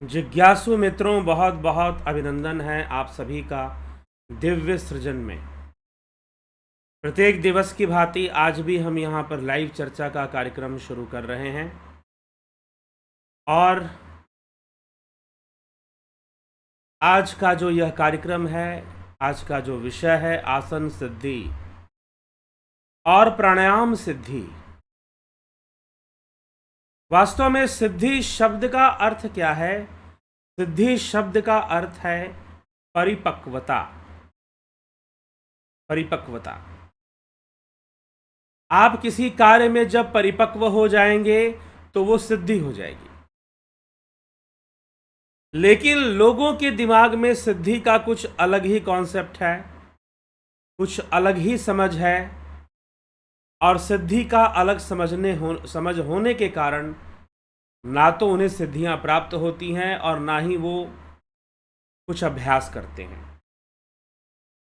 जिज्ञासु मित्रों, बहुत बहुत अभिनंदन है आप सभी का दिव्य सृजन में। प्रत्येक दिवस की भांति आज भी हम यहाँ पर लाइव चर्चा का कार्यक्रम शुरू कर रहे हैं और आज का जो यह कार्यक्रम है, आज का जो विषय है, आसन सिद्धि और प्राणायाम सिद्धि। वास्तव में सिद्धि शब्द का अर्थ क्या है? सिद्धि शब्द का अर्थ है परिपक्वता। परिपक्वता। आप किसी कार्य में जब परिपक्व हो जाएंगे तो वो सिद्धि हो जाएगी। लेकिन लोगों के दिमाग में सिद्धि का कुछ अलग ही कॉन्सेप्ट है, कुछ अलग ही समझ है और सिद्धि का अलग समझ होने के कारण ना तो उन्हें सिद्धियां प्राप्त होती हैं और ना ही वो कुछ अभ्यास करते हैं।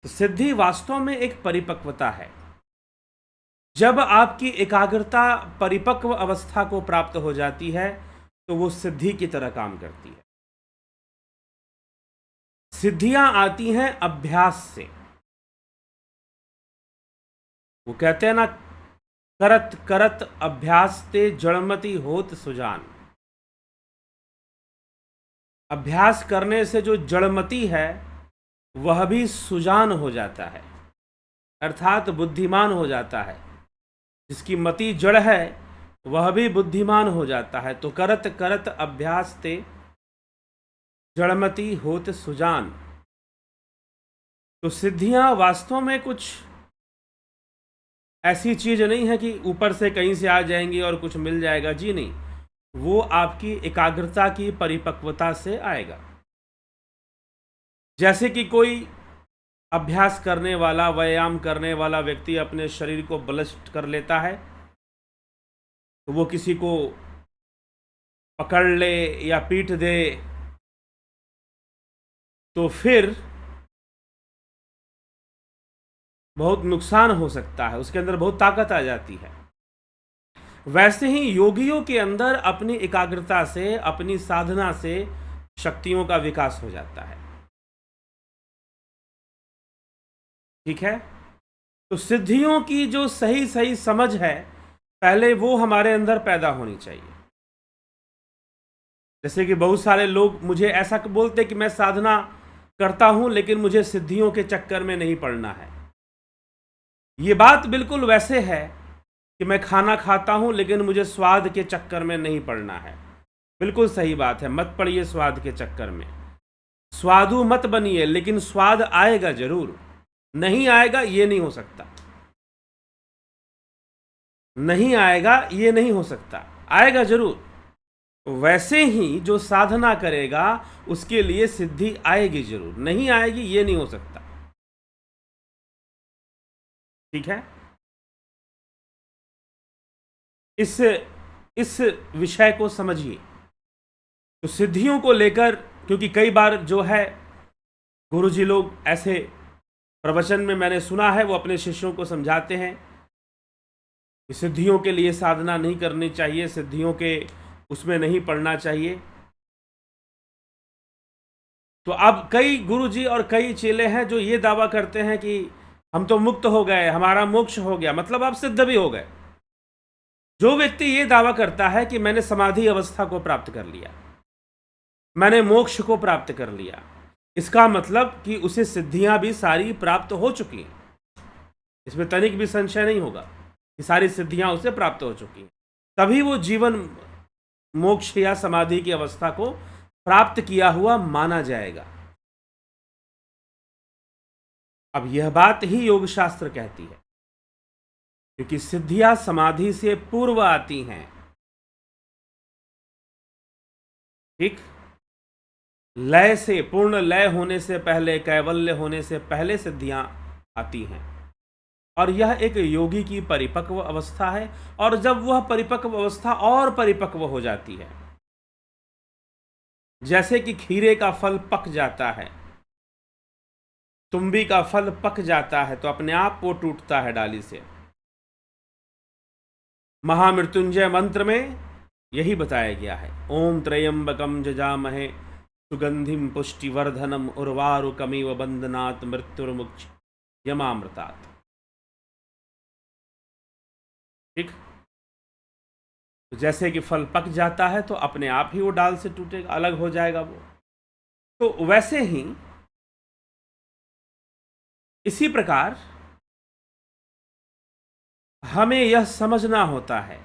तो सिद्धि वास्तव में एक परिपक्वता है। जब आपकी एकाग्रता परिपक्व अवस्था को प्राप्त हो जाती है तो वो सिद्धि की तरह काम करती है। सिद्धियां आती हैं अभ्यास से। वो कहते हैं ना, करत करत अभ्यास ते जड़मति होत सुजान। अभ्यास करने से जो जड़मति है वह भी सुजान हो जाता है, अर्थात बुद्धिमान हो जाता है। जिसकी मति जड़ है वह भी बुद्धिमान हो जाता है। तो करत करत अभ्यास ते जड़मति होत सुजान। तो सिद्धियां वास्तव में कुछ ऐसी चीज नहीं है कि ऊपर से कहीं से आ जाएंगी और कुछ मिल जाएगा। जी नहीं, वो आपकी एकाग्रता की परिपक्वता से आएगा। जैसे कि कोई अभ्यास करने वाला, व्यायाम करने वाला व्यक्ति अपने शरीर को बलिष्ठ कर लेता है तो वो किसी को पकड़ ले या पीट दे तो फिर बहुत नुकसान हो सकता है, उसके अंदर बहुत ताकत आ जाती है। वैसे ही योगियों के अंदर अपनी एकाग्रता से, अपनी साधना से शक्तियों का विकास हो जाता है। ठीक है। तो सिद्धियों की जो सही सही समझ है, पहले वो हमारे अंदर पैदा होनी चाहिए। जैसे कि बहुत सारे लोग मुझे ऐसा बोलते कि मैं साधना करता हूं लेकिन मुझे सिद्धियों के चक्कर में नहीं पड़ना है। ये बात बिल्कुल वैसे है कि मैं खाना खाता हूं लेकिन मुझे स्वाद के चक्कर में नहीं पड़ना है। बिल्कुल सही बात है, मत पड़िए स्वाद के चक्कर में। स्वादु मत बनिए, लेकिन स्वाद आएगा जरूर। नहीं आएगा ये नहीं हो सकता, नहीं आएगा ये नहीं हो सकता, आएगा जरूर। वैसे ही जो साधना करेगा उसके लिए सिद्धि आएगी जरूर, नहीं आएगी ये नहीं हो सकता। ठीक है। इस विषय को समझिए। तो सिद्धियों को लेकर, क्योंकि कई बार जो है गुरुजी लोग ऐसे प्रवचन में मैंने सुना है, वो अपने शिष्यों को समझाते हैं कि सिद्धियों के लिए साधना नहीं करनी चाहिए, सिद्धियों के उसमें नहीं पढ़ना चाहिए। तो अब कई गुरुजी और कई चेले हैं जो ये दावा करते हैं कि हम तो मुक्त हो गए, हमारा मोक्ष हो गया, मतलब आप सिद्ध भी हो गए। जो व्यक्ति ये दावा करता है कि मैंने समाधि अवस्था को प्राप्त कर लिया, मैंने मोक्ष को प्राप्त कर लिया, इसका मतलब कि उसे सिद्धियां भी सारी प्राप्त हो चुकी हैं। इसमें तनिक भी संशय नहीं होगा कि सारी सिद्धियां उसे प्राप्त हो चुकी हैं, तभी वो जीवन मोक्ष या समाधि की अवस्था को प्राप्त किया हुआ माना जाएगा। अब यह बात ही योग शास्त्र कहती है, क्योंकि सिद्धियां समाधि से पूर्व आती हैं। ठीक, लय से, पूर्ण लय होने से पहले, कैवल्य होने से पहले सिद्धियां आती हैं। और यह एक योगी की परिपक्व अवस्था है। और जब वह परिपक्व अवस्था और परिपक्व हो जाती है, जैसे कि खीरे का फल पक जाता है, तुम्बी का फल पक जाता है तो अपने आप वो टूटता है डाली से। महामृत्युंजय मंत्र में यही बताया गया है। ओम त्र्यंबकम जजामहे सुगंधिम पुष्टिवर्धनम उर्वारुकमिव बंधनात् मृत्युर्मुक्ति यमामृतात्। ठीक, तो जैसे कि फल पक जाता है तो अपने आप ही वो डाल से टूटेगा, अलग हो जाएगा वो। तो वैसे ही इसी प्रकार हमें यह समझना होता है,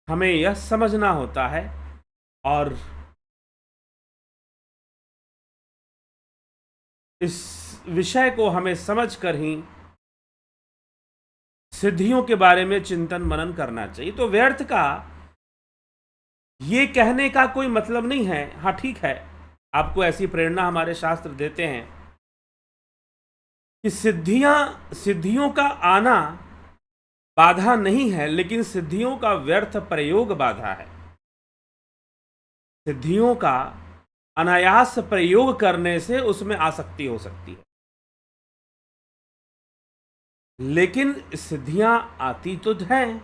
हमें यह समझना होता है और इस विषय को हमें समझकर ही सिद्धियों के बारे में चिंतन मनन करना चाहिए। तो व्यर्थ का ये कहने का कोई मतलब नहीं है। हाँ ठीक है, आपको ऐसी प्रेरणा हमारे शास्त्र देते हैं कि सिद्धियों का आना बाधा नहीं है, लेकिन सिद्धियों का व्यर्थ प्रयोग बाधा है। सिद्धियों का अनायास प्रयोग करने से उसमें आसक्ति हो सकती है, लेकिन सिद्धियां आती तो हैं,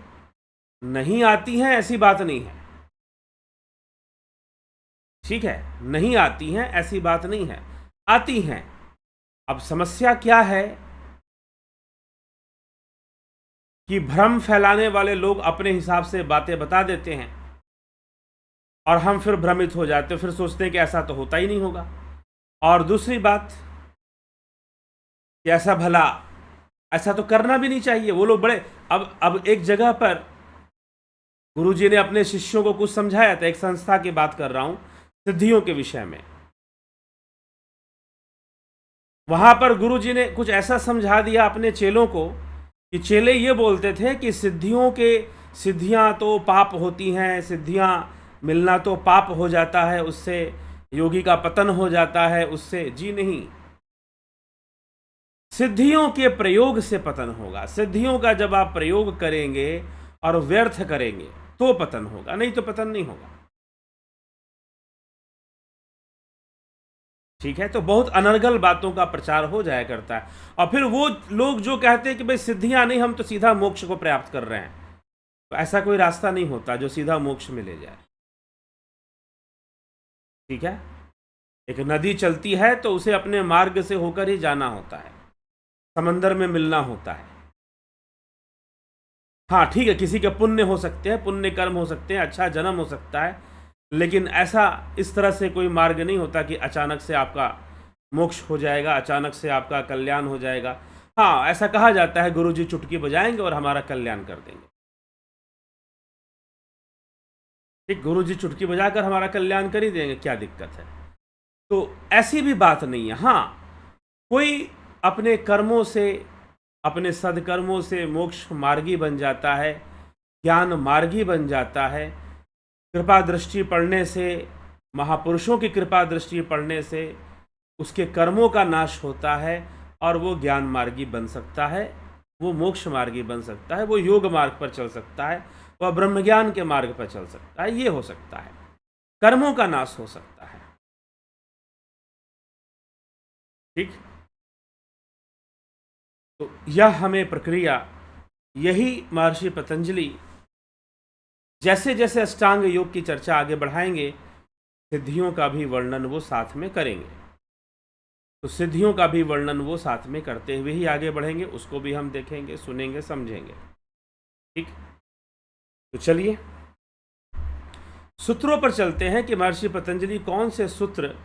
नहीं आती हैं ऐसी बात नहीं है। ठीक है, नहीं आती हैं ऐसी बात नहीं है, आती हैं। अब समस्या क्या है कि भ्रम फैलाने वाले लोग अपने हिसाब से बातें बता देते हैं और हम फिर भ्रमित हो जाते हैं, फिर सोचते हैं कि ऐसा तो होता ही नहीं होगा। और दूसरी बात कि ऐसा तो करना भी नहीं चाहिए। वो लोग बड़े अब एक जगह पर गुरुजी ने अपने शिष्यों को कुछ समझाया था, एक संस्था की बात कर रहा हूं, सिद्धियों के विषय में। वहां पर गुरुजी ने कुछ ऐसा समझा दिया अपने चेलों को कि चेले ये बोलते थे कि सिद्धियां तो पाप होती हैं, सिद्धियां मिलना तो पाप हो जाता है, उससे योगी का पतन हो जाता है उससे। जी नहीं, सिद्धियों के प्रयोग से पतन होगा। सिद्धियों का जब आप प्रयोग करेंगे और व्यर्थ करेंगे तो पतन होगा, नहीं तो पतन नहीं होगा। ठीक है, तो बहुत अनर्गल बातों का प्रचार हो जाया करता है। और फिर वो लोग जो कहते हैं कि भाई सिद्धियां नहीं, हम तो सीधा मोक्ष को प्राप्त कर रहे हैं, तो ऐसा कोई रास्ता नहीं होता जो सीधा मोक्ष में ले जाए। ठीक है, एक नदी चलती है तो उसे अपने मार्ग से होकर ही जाना होता है, समंदर में मिलना होता है। हाँ ठीक है, किसी के पुण्य हो सकते हैं, पुण्य कर्म हो सकते हैं, अच्छा जन्म हो सकता है, लेकिन ऐसा इस तरह से कोई मार्ग नहीं होता कि अचानक से आपका मोक्ष हो जाएगा, अचानक से आपका कल्याण हो जाएगा। हाँ, ऐसा कहा जाता है गुरुजी चुटकी बजाएंगे और हमारा कल्याण कर देंगे। ठीक, गुरुजी चुटकी बजाकर हमारा कल्याण कर ही देंगे, क्या दिक्कत है। तो ऐसी भी बात नहीं है। हाँ, कोई अपने कर्मों से, अपने सदकर्मों से मोक्ष मार्गी बन जाता है, ज्ञान मार्गी बन जाता है। कृपा दृष्टि पढ़ने से, महापुरुषों की कृपा दृष्टि पढ़ने से उसके कर्मों का नाश होता है और वो ज्ञान मार्गी बन सकता है, वो मोक्ष मार्गी बन सकता है, वो योग मार्ग पर चल सकता है, वह ब्रह्मज्ञान के मार्ग पर चल सकता है। ये हो सकता है, कर्मों का नाश हो सकता है। ठीक, तो यह हमें प्रक्रिया, यही महर्षि पतंजलि जैसे जैसे अष्टांग योग की चर्चा आगे बढ़ाएंगे, सिद्धियों का भी वर्णन वो साथ में करेंगे। तो सिद्धियों का भी वर्णन वो साथ में करते हुए ही आगे बढ़ेंगे, उसको भी हम देखेंगे, सुनेंगे, समझेंगे। ठीक, तो चलिए सूत्रों पर चलते हैं कि महर्षि पतंजलि कौन से सूत्र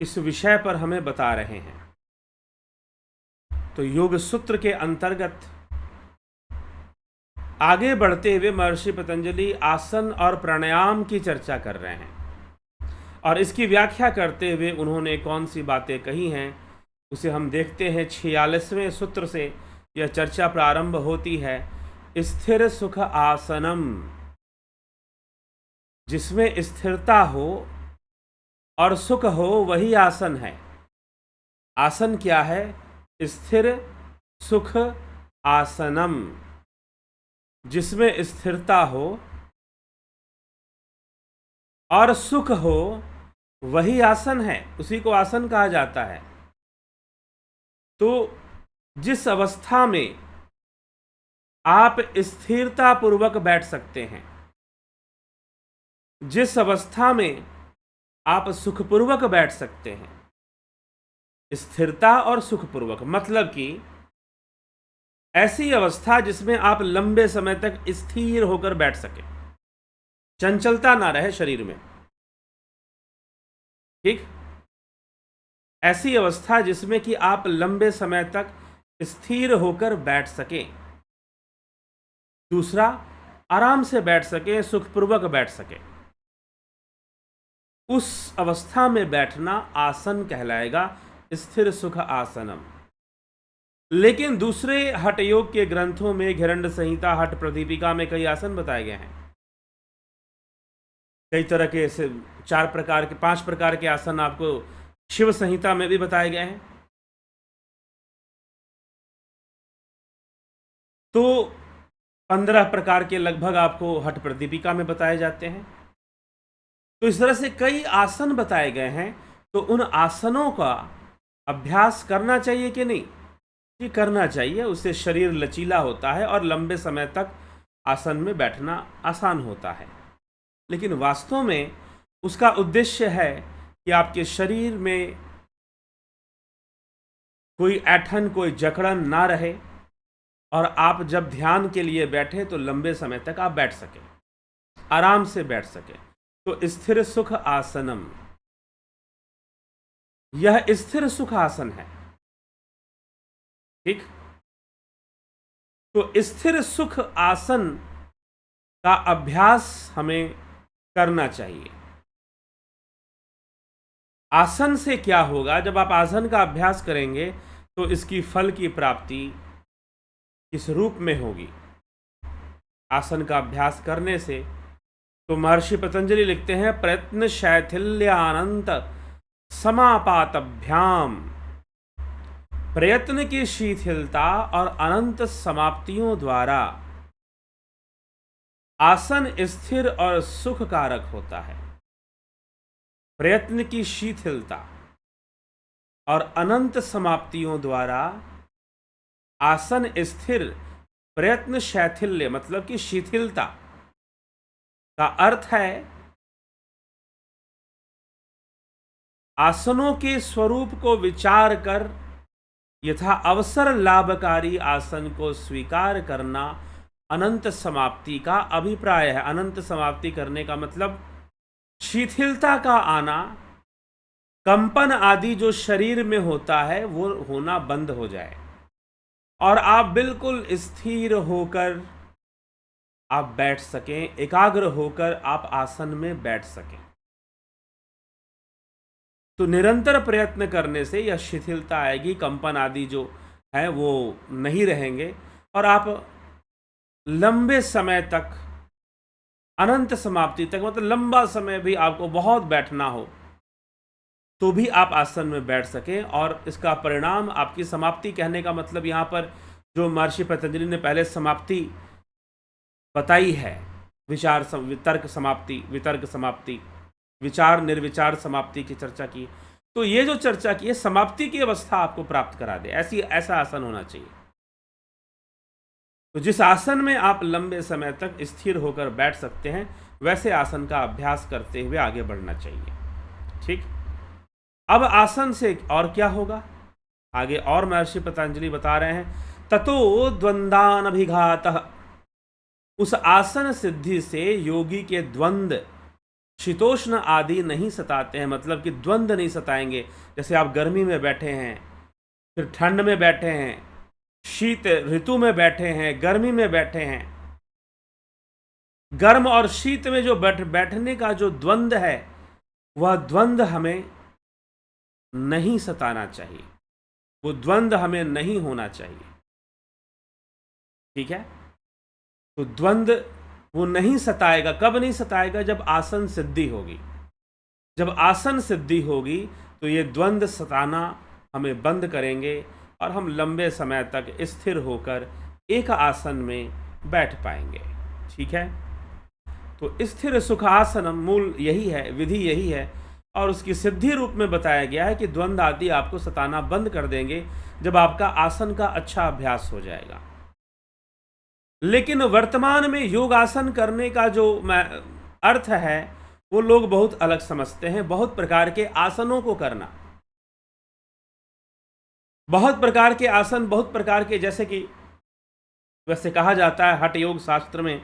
इस विषय पर हमें बता रहे हैं। तो योग सूत्र के अंतर्गत आगे बढ़ते हुए महर्षि पतंजलि आसन और प्राणायाम की चर्चा कर रहे हैं, और इसकी व्याख्या करते हुए उन्होंने कौन सी बातें कही हैं उसे हम देखते हैं। 46वें सूत्र से यह चर्चा प्रारंभ होती है। स्थिर सुख आसनम, जिसमें स्थिरता हो और सुख हो वही आसन है। आसन क्या है? स्थिर सुख आसनम, जिसमें स्थिरता हो और सुख हो वही आसन है, उसी को आसन कहा जाता है। तो जिस अवस्था में आप स्थिरता पूर्वक बैठ सकते हैं। जिस अवस्था में आप सुखपूर्वक बैठ सकते हैं, स्थिरता और सुखपूर्वक मतलब कि ऐसी अवस्था जिसमें आप लंबे समय तक स्थिर होकर बैठ सके, चंचलता ना रहे शरीर में। ठीक, ऐसी अवस्था जिसमें कि आप लंबे समय तक स्थिर होकर बैठ सकें। दूसरा, आराम से बैठ सके, सुखपूर्वक बैठ सके। उस अवस्था में बैठना आसन कहलाएगा, स्थिर सुख आसनम। लेकिन दूसरे हठ योग के ग्रंथों में घिरंड संहिता, हठ प्रदीपिका में कई आसन बताए गए हैं। कई तरह के ऐसे 4 प्रकार के 5 प्रकार के आसन आपको शिव संहिता में भी बताए गए हैं। तो 15 प्रकार के लगभग आपको हठ प्रदीपिका में बताए जाते हैं। तो इस तरह से कई आसन बताए गए हैं। तो उन आसनों का अभ्यास करना चाहिए कि नहीं? ये करना चाहिए, उससे शरीर लचीला होता है और लंबे समय तक आसन में बैठना आसान होता है। लेकिन वास्तव में उसका उद्देश्य है कि आपके शरीर में कोई ऐंठन, कोई जकड़न ना रहे और आप जब ध्यान के लिए बैठे तो लंबे समय तक आप बैठ सकें, आराम से बैठ सकें। तो स्थिर सुख आसनम, यह स्थिर सुख आसन है। ठीक, तो स्थिर सुख आसन का अभ्यास हमें करना चाहिए। आसन से क्या होगा? जब आप आसन का अभ्यास करेंगे तो इसकी फल की प्राप्ति किस रूप में होगी? आसन का अभ्यास करने से तो महर्षि पतंजलि लिखते हैं, प्रयत्न शैथिल्यानंत समापातभ्याम, प्रयत्न की शिथिलता और अनंत समाप्तियों द्वारा आसन स्थिर और सुख कारक होता है। प्रयत्न की शिथिलता और अनंत समाप्तियों द्वारा आसन स्थिर, प्रयत्न शैथिल्य मतलब कि शिथिलता का अर्थ है आसनों के स्वरूप को विचार कर यथा अवसर लाभकारी आसन को स्वीकार करना अनंत समाप्ति का अभिप्राय है। अनंत समाप्ति करने का मतलब शिथिलता का आना, कंपन आदि जो शरीर में होता है वो होना बंद हो जाए और आप बिल्कुल स्थिर होकर आप बैठ सकें, एकाग्र होकर आप आसन में बैठ सकें। तो निरंतर प्रयत्न करने से यह शिथिलता आएगी, कंपन आदि जो है वो नहीं रहेंगे और आप लंबे समय तक, अनंत समाप्ति तक, मतलब लंबा समय भी आपको बहुत बैठना हो तो भी आप आसन में बैठ सकें और इसका परिणाम आपकी समाप्ति। कहने का मतलब यहाँ पर जो महर्षि पतंजलि ने पहले समाप्ति बताई है, विचार वितर्क समाप्ति, वितर्क समाप्ति, विचार निर्विचार समाप्ति की चर्चा की, तो ये जो चर्चा की है समाप्ति की अवस्था आपको प्राप्त करा दे, ऐसा आसन होना चाहिए। तो जिस आसन में आप लंबे समय तक स्थिर होकर बैठ सकते हैं वैसे आसन का अभ्यास करते हुए आगे बढ़ना चाहिए। ठीक, अब आसन से और क्या होगा? आगे और महर्षि पतंजलि बता रहे हैं, ततो द्वंद्वानभिघातः, उस आसन सिद्धि से योगी के द्वंद्व, शीतोष्ण आदि नहीं सताते हैं। मतलब कि द्वंद नहीं सताएंगे। जैसे आप गर्मी में बैठे हैं, फिर ठंड में बैठे हैं, शीत ऋतु में बैठे हैं, गर्मी में बैठे हैं, गर्म और शीत में जो बैठने का जो द्वंद है वह द्वंद हमें नहीं सताना चाहिए, वो द्वंद हमें नहीं होना चाहिए। ठीक है, तो द्वंद वो नहीं सताएगा। कब नहीं सताएगा? जब आसन सिद्धि होगी। जब आसन सिद्धि होगी तो ये द्वंद सताना हमें बंद करेंगे और हम लंबे समय तक स्थिर होकर एक आसन में बैठ पाएंगे। ठीक है, तो स्थिर सुखासनम मूल यही है, विधि यही है और उसकी सिद्धि रूप में बताया गया है कि द्वंद आदि आपको सताना बंद कर देंगे जब आपका आसन का अच्छा अभ्यास हो जाएगा। लेकिन वर्तमान में योगासन करने का जो अर्थ है वो लोग बहुत अलग समझते हैं। बहुत प्रकार के आसनों को करना, बहुत प्रकार के आसन, बहुत प्रकार के, जैसे कि वैसे कहा जाता है हठ योग शास्त्र में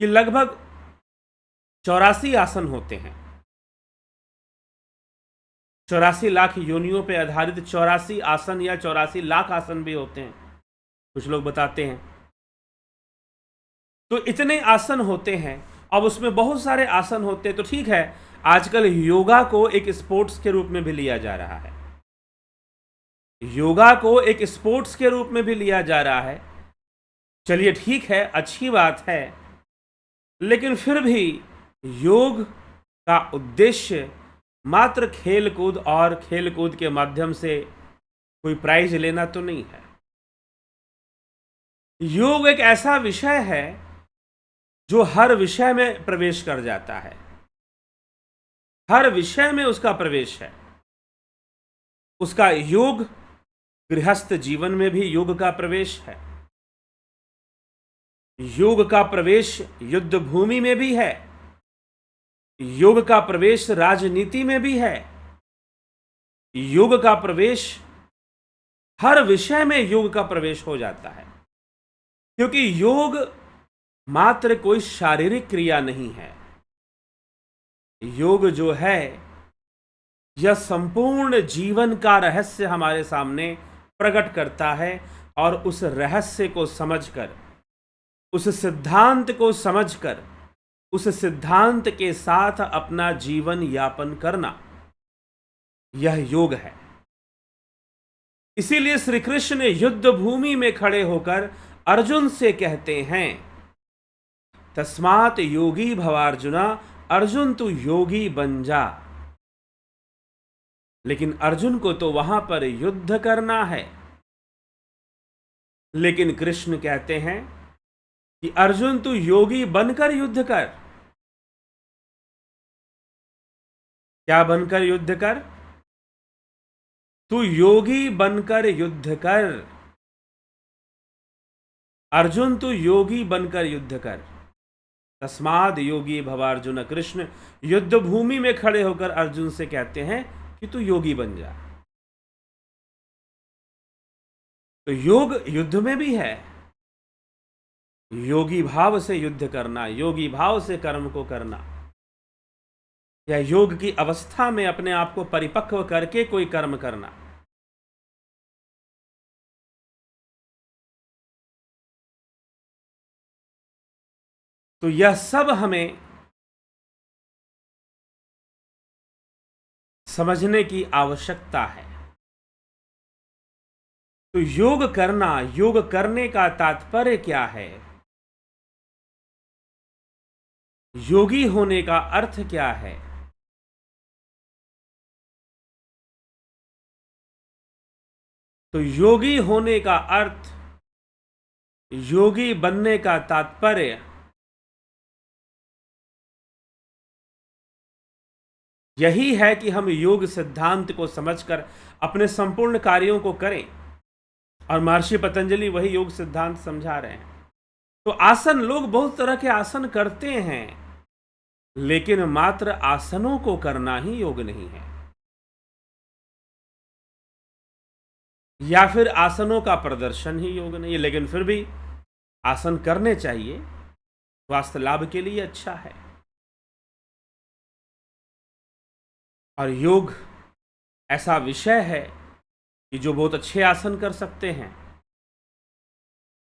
कि लगभग 84 आसन होते हैं। 84 लाख योनियों पे आधारित 84 आसन या 84 लाख आसन भी होते हैं, कुछ लोग बताते हैं। तो इतने आसन होते हैं। अब उसमें बहुत सारे आसन होते हैं, तो ठीक है, आजकल योगा को एक स्पोर्ट्स के रूप में भी लिया जा रहा है। योगा को एक स्पोर्ट्स के रूप में भी लिया जा रहा है। चलिए ठीक है, अच्छी बात है, लेकिन फिर भी योग का उद्देश्य मात्र खेल कूद और खेल कूद के माध्यम से कोई प्राइज लेना तो नहीं है। योग एक ऐसा विषय है जो हर विषय में प्रवेश कर जाता है, हर विषय में उसका प्रवेश है। उसका योग गृहस्थ जीवन में भी योग का प्रवेश है, योग का प्रवेश युद्ध भूमि में भी है, योग का प्रवेश राजनीति में भी है, योग का प्रवेश हर विषय में योग का प्रवेश हो जाता है। क्योंकि योग मात्र कोई शारीरिक क्रिया नहीं है। योग जो है यह संपूर्ण जीवन का रहस्य हमारे सामने प्रकट करता है, और उस रहस्य को समझकर, उस सिद्धांत को समझकर, उस सिद्धांत के साथ अपना जीवन यापन करना, यह योग है। इसीलिए श्री कृष्ण युद्ध भूमि में खड़े होकर अर्जुन से कहते हैं, तस्मात् योगी भवार्जुना, अर्जुन तू योगी बन जा। लेकिन अर्जुन को तो वहां पर युद्ध करना है। लेकिन कृष्ण कहते हैं कि अर्जुन तू योगी बनकर युद्ध कर। क्या बनकर युद्ध कर? तू योगी बनकर युद्ध कर। अर्जुन तू योगी बनकर युद्ध कर। तस्माद योगी भवार्जुन। कृष्ण युद्ध भूमि में खड़े होकर अर्जुन से कहते हैं कि तू योगी बन जा। तो योग युद्ध में भी है। योगी भाव से युद्ध करना, योगी भाव से कर्म को करना, या योग की अवस्था में अपने आप को परिपक्व करके कोई कर्म करना। तो यह सब हमें समझने की आवश्यकता है। तो योग करना, योग करने का तात्पर्य क्या है? योगी होने का अर्थ क्या है? तो योगी होने का अर्थ, योगी बनने का तात्पर्य यही है कि हम योग सिद्धांत को समझकर अपने संपूर्ण कार्यों को करें। और महर्षि पतंजलि वही योग सिद्धांत समझा रहे हैं। तो आसन, लोग बहुत तरह के आसन करते हैं, लेकिन मात्र आसनों को करना ही योग नहीं है, या फिर आसनों का प्रदर्शन ही योग नहीं है। लेकिन फिर भी आसन करने चाहिए, स्वास्थ्य लाभ के लिए अच्छा है। और योग ऐसा विषय है कि जो बहुत अच्छे आसन कर सकते हैं,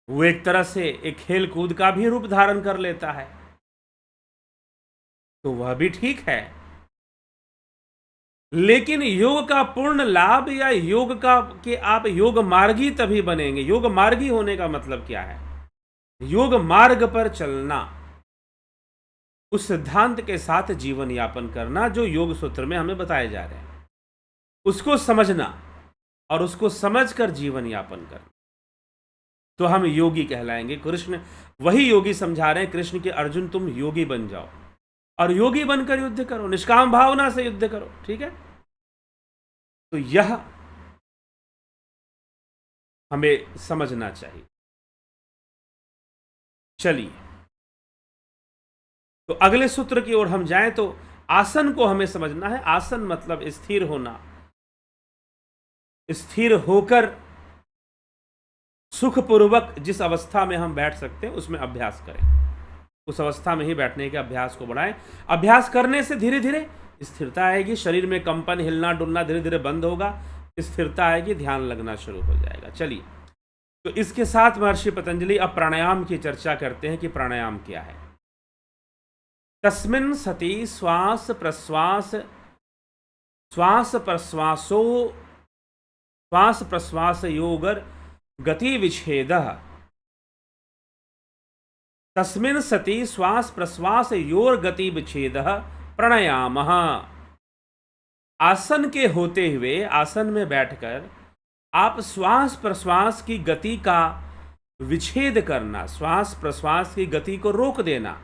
वो एक तरह से एक खेल कूद का भी रूप धारण कर लेता है, तो वह भी ठीक है। लेकिन योग का पूर्ण लाभ, या योग का कि आप योग मार्गी तभी बनेंगे। योग मार्गी होने का मतलब क्या है? योग मार्ग पर चलना, उस सिद्धांत के साथ जीवन यापन करना जो योग सूत्र में हमें बताए जा रहे हैं, उसको समझना और उसको समझकर जीवन यापन करना, तो हम योगी कहलाएंगे। कृष्ण वही योगी समझा रहे हैं। कृष्ण के अर्जुन तुम योगी बन जाओ और योगी बनकर युद्ध करो, निष्काम भावना से युद्ध करो। ठीक है, तो यह हमें समझना चाहिए। चलिए, तो अगले सूत्र की ओर हम जाएं तो आसन को हमें समझना है। आसन मतलब स्थिर होना, स्थिर होकर सुखपूर्वक जिस अवस्था में हम बैठ सकते हैं उसमें अभ्यास करें, उस अवस्था में ही बैठने के अभ्यास को बढ़ाएं। अभ्यास करने से धीरे धीरे स्थिरता आएगी, शरीर में कंपन हिलना डुलना धीरे धीरे बंद होगा, स्थिरता आएगी, ध्यान लगना शुरू हो जाएगा। चलिए, तो इसके साथ महर्षि पतंजलि अब प्राणायाम की चर्चा करते हैं कि प्राणायाम क्या है। तस्मिन् सति श्वास प्रश्वास योगर गति विच्छेदः। तस्मिन् सति श्वास प्रश्वास योर गति विच्छेदः प्राणायामः। आसन के होते हुए, आसन में बैठकर आप श्वास प्रश्वास की गति का विच्छेद करना, श्वास प्रश्वास की गति को रोक देना।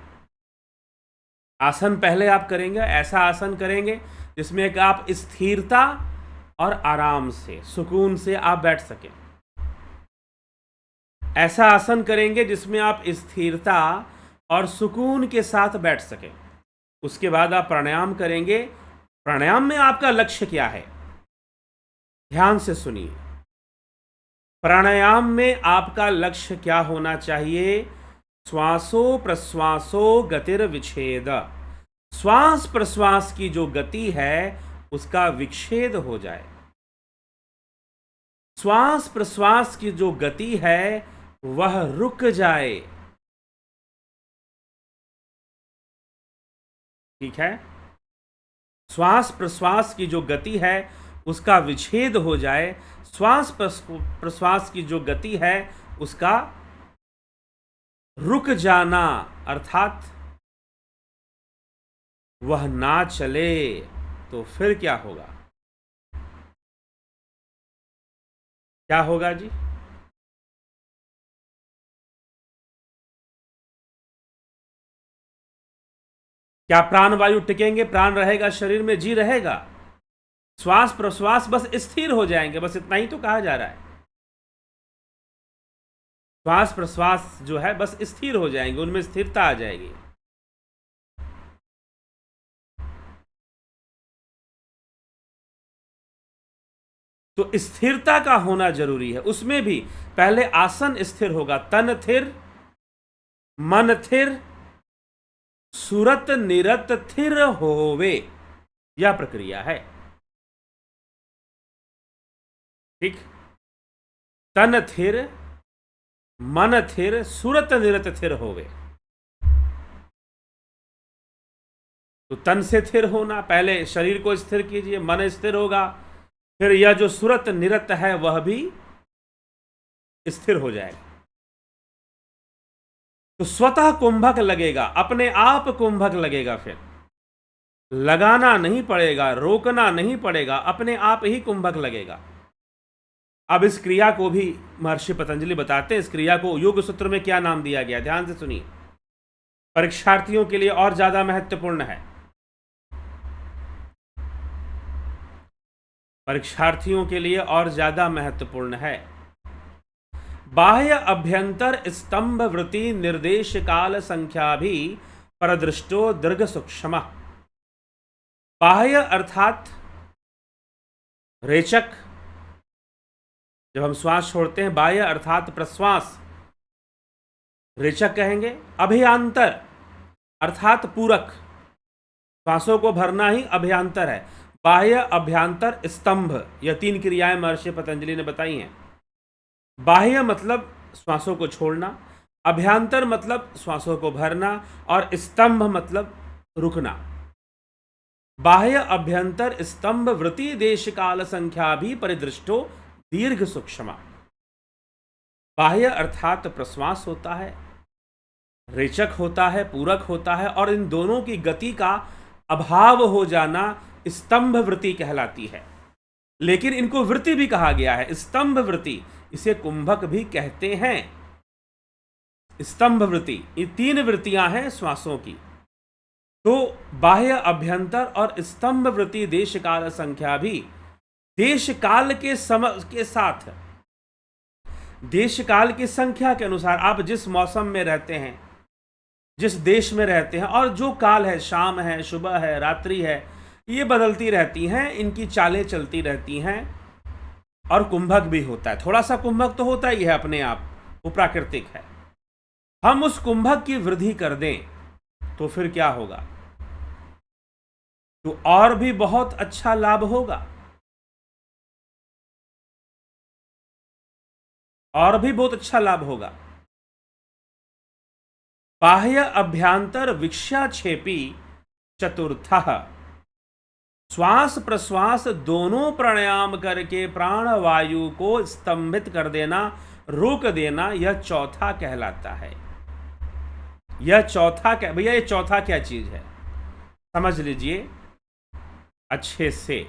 आसन पहले आप करेंगे, ऐसा आसन करेंगे जिसमें एक आप स्थिरता और आराम से, सुकून से आप बैठ सकें। ऐसा आसन करेंगे जिसमें आप स्थिरता और सुकून के साथ बैठ सकें। उसके बाद आप प्राणायाम करेंगे। प्राणायाम में आपका लक्ष्य क्या है, ध्यान से सुनिए। प्राणायाम में आपका लक्ष्य क्या होना चाहिए? श्वासो प्रश्वासो गतिर विच्छेद। श्वास प्रश्वास की जो गति है उसका विच्छेद हो जाए। श्वास प्रश्वास की जो गति है वह रुक जाए। ठीक है, श्वास प्रश्वास की जो गति है उसका विच्छेद हो जाए। श्वास प्रश्वास की जो गति है उसका रुक जाना, अर्थात वह ना चले। तो फिर क्या होगा? क्या होगा जी? क्या प्राण वायु टिकेंगे? प्राण रहेगा, शरीर में जी रहेगा। श्वास प्रश्वास बस स्थिर हो जाएंगे, बस इतना ही तो कहा जा रहा है। श्वास प्रश्वास जो है बस स्थिर हो जाएंगे, उनमें स्थिरता आ जाएगी। तो स्थिरता का होना जरूरी है। उसमें भी पहले आसन स्थिर होगा, तन थिर, मन थिर, सुरत निरत थिर होवे, यह प्रक्रिया है। ठीक, तन थिर, मन थिर, सुरत निरत थिर होवे। तो तन से थिर होना, पहले शरीर को स्थिर कीजिए, मन स्थिर होगा, फिर यह जो सुरत निरत है वह भी स्थिर हो जाएगा। तो स्वतः कुंभक लगेगा, अपने आप कुंभक लगेगा। फिर लगाना नहीं पड़ेगा, रोकना नहीं पड़ेगा, अपने आप ही कुंभक लगेगा। अब इस क्रिया को भी महर्षि पतंजलि बताते हैं। इस क्रिया को योग सूत्र में क्या नाम दिया गया, ध्यान से सुनिए, परीक्षार्थियों के लिए और ज्यादा महत्वपूर्ण है। परीक्षार्थियों के लिए और ज्यादा महत्वपूर्ण है। बाह्य अभ्यंतर स्तंभ वृत्ति निर्देश काल संख्या भी परदृष्टो दीर्घ सूक्ष्म। बाह्य अर्थात रेचक, जब हम श्वास छोड़ते हैं, बाह्य अर्थात प्रश्वास, रेचक कहेंगे। अभ्यंतर अर्थात पूरक, श्वासों को भरना ही अभ्यंतर है। बाह्य अभ्यंतर स्तंभ, यह तीन क्रियाएं महर्षि पतंजलि ने बताई हैं। बाह्य मतलब श्वासों को छोड़ना, अभ्यंतर मतलब श्वासों को भरना, और स्तंभ मतलब रुकना। बाह्य अभ्यंतर स्तंभ वृत्ति देश काल संख्या भी परिदृष्टो दीर्घ सूक्ष्म। बाह्य अर्थात प्रश्वास होता है, रेचक होता है, पूरक होता है, और इन दोनों की गति का अभाव हो जाना स्तंभ वृत्ति कहलाती है। लेकिन इनको वृत्ति भी कहा गया है, स्तंभ वृत्ति, इसे कुंभक भी कहते हैं। स्तंभ वृत्ति, ये तीन वृत्तियां हैं श्वासों की। तो बाह्य अभ्यंतर और स्तंभ वृत्ति देश काल संख्या भी, देश काल के साथ, देश काल की संख्या के अनुसार, आप जिस मौसम में रहते हैं, जिस देश में रहते हैं, और जो काल है, शाम है, सुबह है, रात्रि है, ये बदलती रहती हैं, इनकी चालें चलती रहती हैं। और कुंभक भी होता है, थोड़ा सा कुंभक तो होता ही है अपने आप, वो प्राकृतिक है। हम उस कुंभक की वृद्धि कर दें तो फिर क्या होगा? तो और भी बहुत अच्छा लाभ होगा, और भी बहुत अच्छा लाभ होगा। बाह्य अभ्यंतर विक्षाक्षेपी चतुर्थः, श्वास प्रश्वास दोनों प्राणायाम करके प्राण वायु को स्तंभित कर देना, रोक देना, यह चौथा कहलाता है। यह चौथा क्या भैया? ये चौथा क्या चीज है, समझ लीजिए अच्छे से।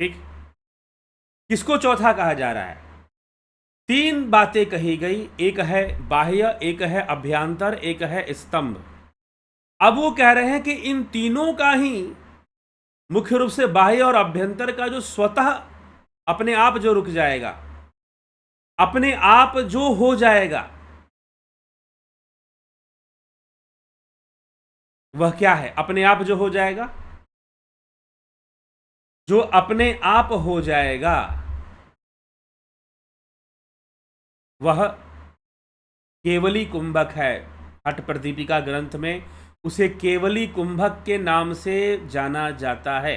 ठीक, किसको चौथा कहा जा रहा है? तीन बातें कही गई, एक है बाह्य, एक है अभ्यंतर, एक है स्तंभ। अब वो कह रहे हैं कि इन तीनों का ही, मुख्य रूप से बाह्य और अभ्यंतर का जो स्वतः अपने आप जो रुक जाएगा, अपने आप जो हो जाएगा, वह क्या है? अपने आप जो हो जाएगा, जो अपने आप हो जाएगा, वह केवली कुंभक है। हठ प्रदीपिका ग्रंथ में उसे केवली कुंभक के नाम से जाना जाता है।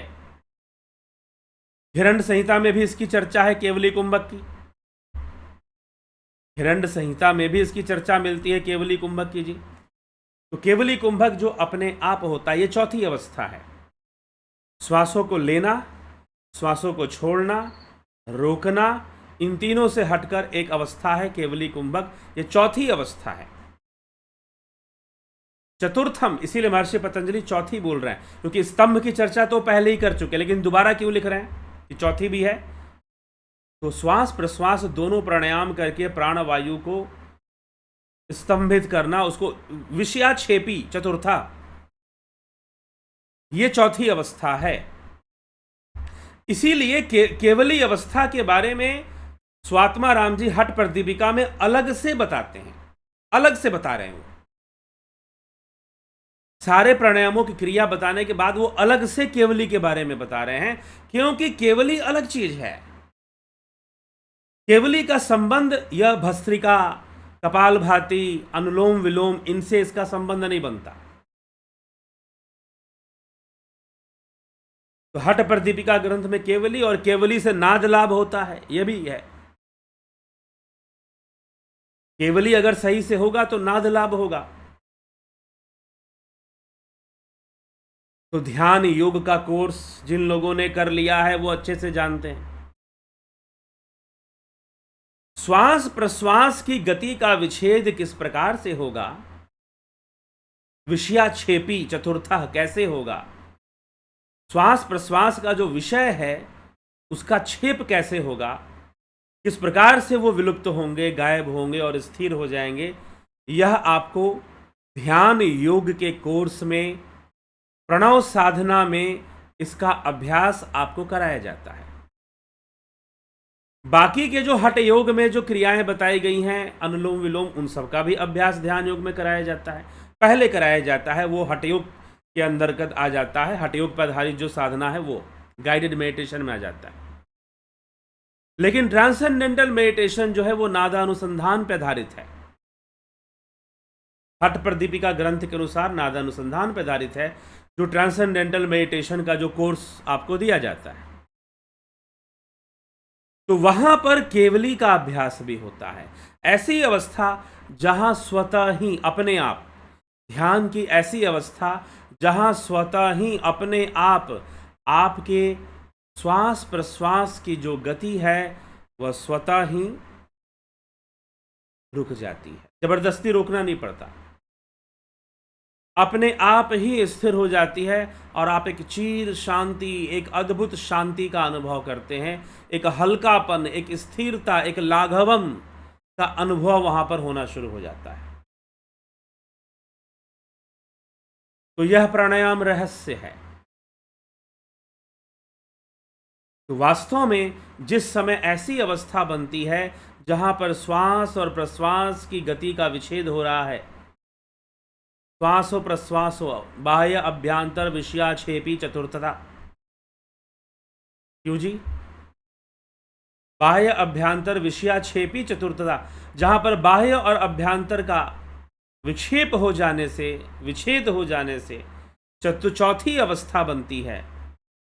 हिरण्य संहिता में भी इसकी चर्चा है, केवली कुंभक की। हिरण्य संहिता में भी इसकी चर्चा मिलती है, केवली कुंभक की जी। तो केवली कुंभक जो अपने आप होता है, ये चौथी अवस्था है। श्वासों को लेना, श्वासों को छोड़ना, रोकना, इन तीनों से हटकर एक अवस्था है केवली कुंभक, ये चौथी अवस्था है। चतुर्थम, इसीलिए महर्षि पतंजलि चौथी बोल रहे हैं, क्योंकि स्तंभ की चर्चा तो पहले ही कर चुके, लेकिन दोबारा क्यों लिख रहे हैं कि चौथी भी है? तो श्वास प्रश्वास दोनों प्राणायाम करके प्राणवायु को स्तंभित करना, उसको विषयाक्षेपी चतुर्था, ये चौथी अवस्था है। इसीलिए केवली अवस्था के बारे में स्वात्मा राम जी हठ प्रदीपिका में अलग से बताते हैं, अलग से बता रहे हैं। सारे प्राणायामों की क्रिया बताने के बाद वो अलग से केवली के बारे में बता रहे हैं, क्योंकि केवली अलग चीज है। केवली का संबंध यह भस्त्रिका, कपालभाति, अनुलोम विलोम, इनसे इसका संबंध नहीं बनता। तो हठ प्रदीपिका ग्रंथ में केवली, और केवली से नाद लाभ होता है, यह भी है। केवली अगर सही से होगा तो नाद लाभ होगा। तो ध्यान योग का कोर्स जिन लोगों ने कर लिया है वो अच्छे से जानते हैं। श्वास प्रश्वास की गति का विच्छेद किस प्रकार से होगा, विषयाक्षेपी चतुर्था कैसे होगा, श्वास प्रश्वास का जो विषय है उसका क्षेप कैसे होगा, किस प्रकार से वो विलुप्त होंगे, गायब होंगे और स्थिर हो जाएंगे, यह आपको ध्यान योग के कोर्स में, प्रणव साधना में इसका अभ्यास आपको कराया जाता है। बाकी के जो हठ योग में जो क्रियाएं बताई गई हैं, अनुलोम विलोम, उन सब का भी अभ्यास ध्यान योग में कराया जाता है, पहले कराया जाता है, वो हठ योग के अंतर्गत आ जाता है। हठ योग पर आधारित जो साधना है वो गाइडेड मेडिटेशन में आ जाता है। लेकिन ट्रांसेंडेंटल मेडिटेशन जो है वो नादानुसंधान पर आधारित है। हठ प्रदीपिका ग्रंथ के अनुसार नादानुसंधान पर आधारित है, जो ट्रांसेंडेंटल मेडिटेशन का जो कोर्स आपको दिया जाता है। तो वहां पर केवली का अभ्यास भी होता है। ऐसी अवस्था जहां स्वतः ही अपने आप, ध्यान की ऐसी अवस्था जहां स्वतः ही अपने आप आपके श्वास प्रश्वास की जो गति है वह स्वतः ही रुक जाती है, जबरदस्ती रोकना नहीं पड़ता, अपने आप ही स्थिर हो जाती है, और आप एक चीर शांति, एक अद्भुत शांति का अनुभव करते हैं, एक हल्कापन, एक स्थिरता, एक लाघवम का अनुभव वहां पर होना शुरू हो जाता है। तो यह प्राणायाम रहस्य है। तो वास्तव में जिस समय ऐसी अवस्था बनती है जहां पर श्वास और प्रश्वास की गति का विच्छेद हो रहा है, श्वासो प्रश्वासो बाह्य अभ्यांतर विषयाक्षेपी चतुर्थता। क्यों जी? बाह्य अभ्यांतर विषयाक्षेपी चतुर्थता, जहां पर बाह्य और अभ्यांतर का विक्षेप हो जाने से, विच्छेद हो जाने से चौथी अवस्था बनती है,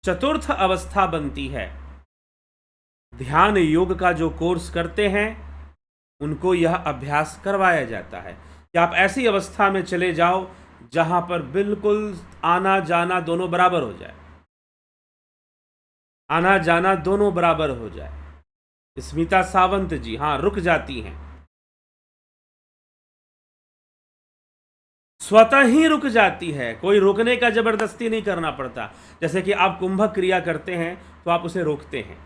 चतुर्थ अवस्था बनती है। ध्यान योग का जो कोर्स करते हैं उनको यह अभ्यास करवाया जाता है कि आप ऐसी अवस्था में चले जाओ जहां पर बिल्कुल आना जाना दोनों बराबर हो जाए, आना जाना दोनों बराबर हो जाए। स्मिता सावंत जी, हाँ, रुक जाती हैं, स्वतः ही रुक जाती है, कोई रोकने का जबरदस्ती नहीं करना पड़ता। जैसे कि आप कुंभक क्रिया करते हैं तो आप उसे रोकते हैं,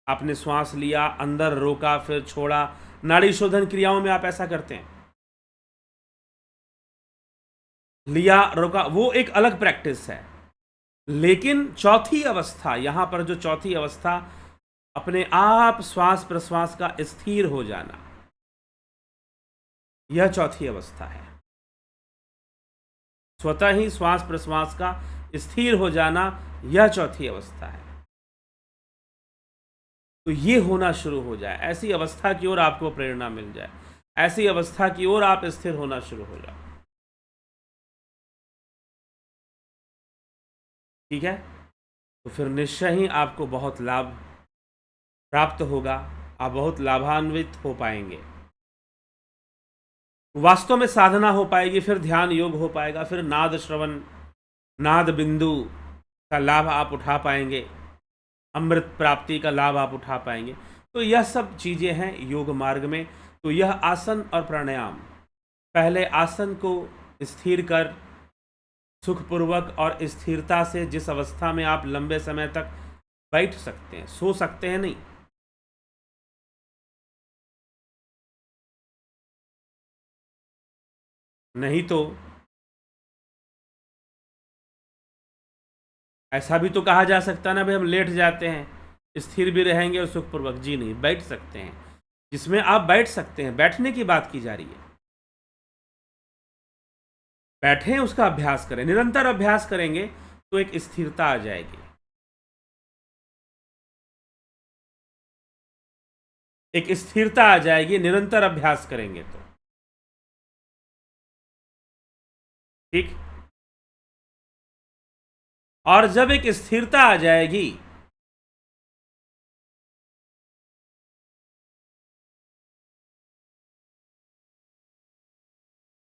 आपने श्वास लिया, अंदर रोका, फिर छोड़ा। नाड़ी शोधन क्रियाओं में आप ऐसा करते हैं, लिया, रोका, वो एक अलग प्रैक्टिस है। लेकिन चौथी अवस्था, यहां पर जो चौथी अवस्था, अपने आप श्वास प्रश्वास का स्थिर हो जाना, यह चौथी अवस्था है। स्वतः ही श्वास प्रश्वास का स्थिर हो जाना, यह चौथी अवस्था है। तो ये होना शुरू हो जाए, ऐसी अवस्था की ओर आपको प्रेरणा मिल जाए, ऐसी अवस्था की ओर आप स्थिर होना शुरू हो जाए। ठीक है? तो फिर निश्चय ही आपको बहुत लाभ प्राप्त होगा, आप बहुत लाभान्वित हो पाएंगे, वास्तव में साधना हो पाएगी, फिर ध्यान योग हो पाएगा, फिर नाद श्रवण, नाद बिंदु का लाभ आप उठा पाएंगे, अमृत प्राप्ति का लाभ आप उठा पाएंगे। तो यह सब चीज़ें हैं योग मार्ग में। तो यह आसन और प्राणायाम, पहले आसन को स्थिर कर सुखपूर्वक और स्थिरता से, जिस अवस्था में आप लंबे समय तक बैठ सकते हैं, सो सकते हैं नहीं, नहीं तो ऐसा भी तो कहा जा सकता ना भाई हम लेट जाते हैं, स्थिर भी रहेंगे और सुखपूर्वक। जी नहीं, बैठ सकते हैं, जिसमें आप बैठ सकते हैं, बैठने की बात की जा रही है। बैठें, उसका अभ्यास करें, निरंतर अभ्यास करेंगे तो एक स्थिरता आ जाएगी, एक स्थिरता आ जाएगी, निरंतर अभ्यास करेंगे तो। ठीक? और जब एक स्थिरता आ जाएगी,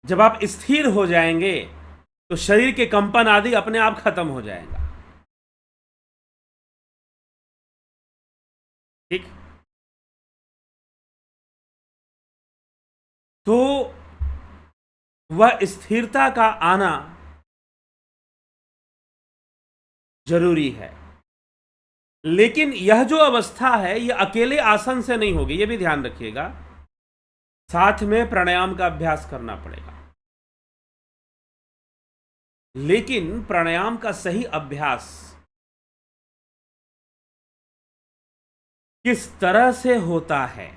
जब आप स्थिर हो जाएंगे तो शरीर के कंपन आदि अपने आप खत्म हो जाएगा। ठीक? तो वह स्थिरता का आना जरूरी है। लेकिन यह जो अवस्था है यह अकेले आसन से नहीं होगी, यह भी ध्यान रखिएगा, साथ में प्राणायाम का अभ्यास करना पड़ेगा। लेकिन प्राणायाम का सही अभ्यास किस तरह से होता है,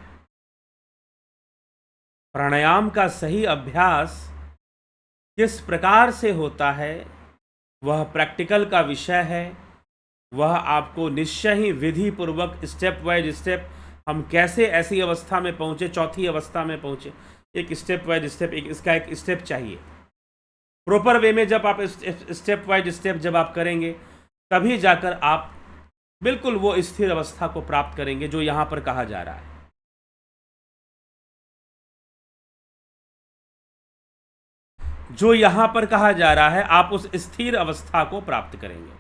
प्राणायाम का सही अभ्यास किस प्रकार से होता है, वह प्रैक्टिकल का विषय है। वह आपको निश्चय ही विधि पूर्वक स्टेप वाइज स्टेप, हम कैसे ऐसी अवस्था में पहुंचे, चौथी अवस्था में पहुंचे, एक स्टेप वाइज स्टेप, एक इसका एक स्टेप चाहिए प्रॉपर वे में। जब आप स्टेप वाइज स्टेप जब आप करेंगे तभी जाकर आप बिल्कुल वो स्थिर अवस्था को प्राप्त करेंगे जो यहां पर कहा जा रहा है। जो यहां पर कहा जा रहा है, आप उस स्थिर अवस्था को प्राप्त करेंगे।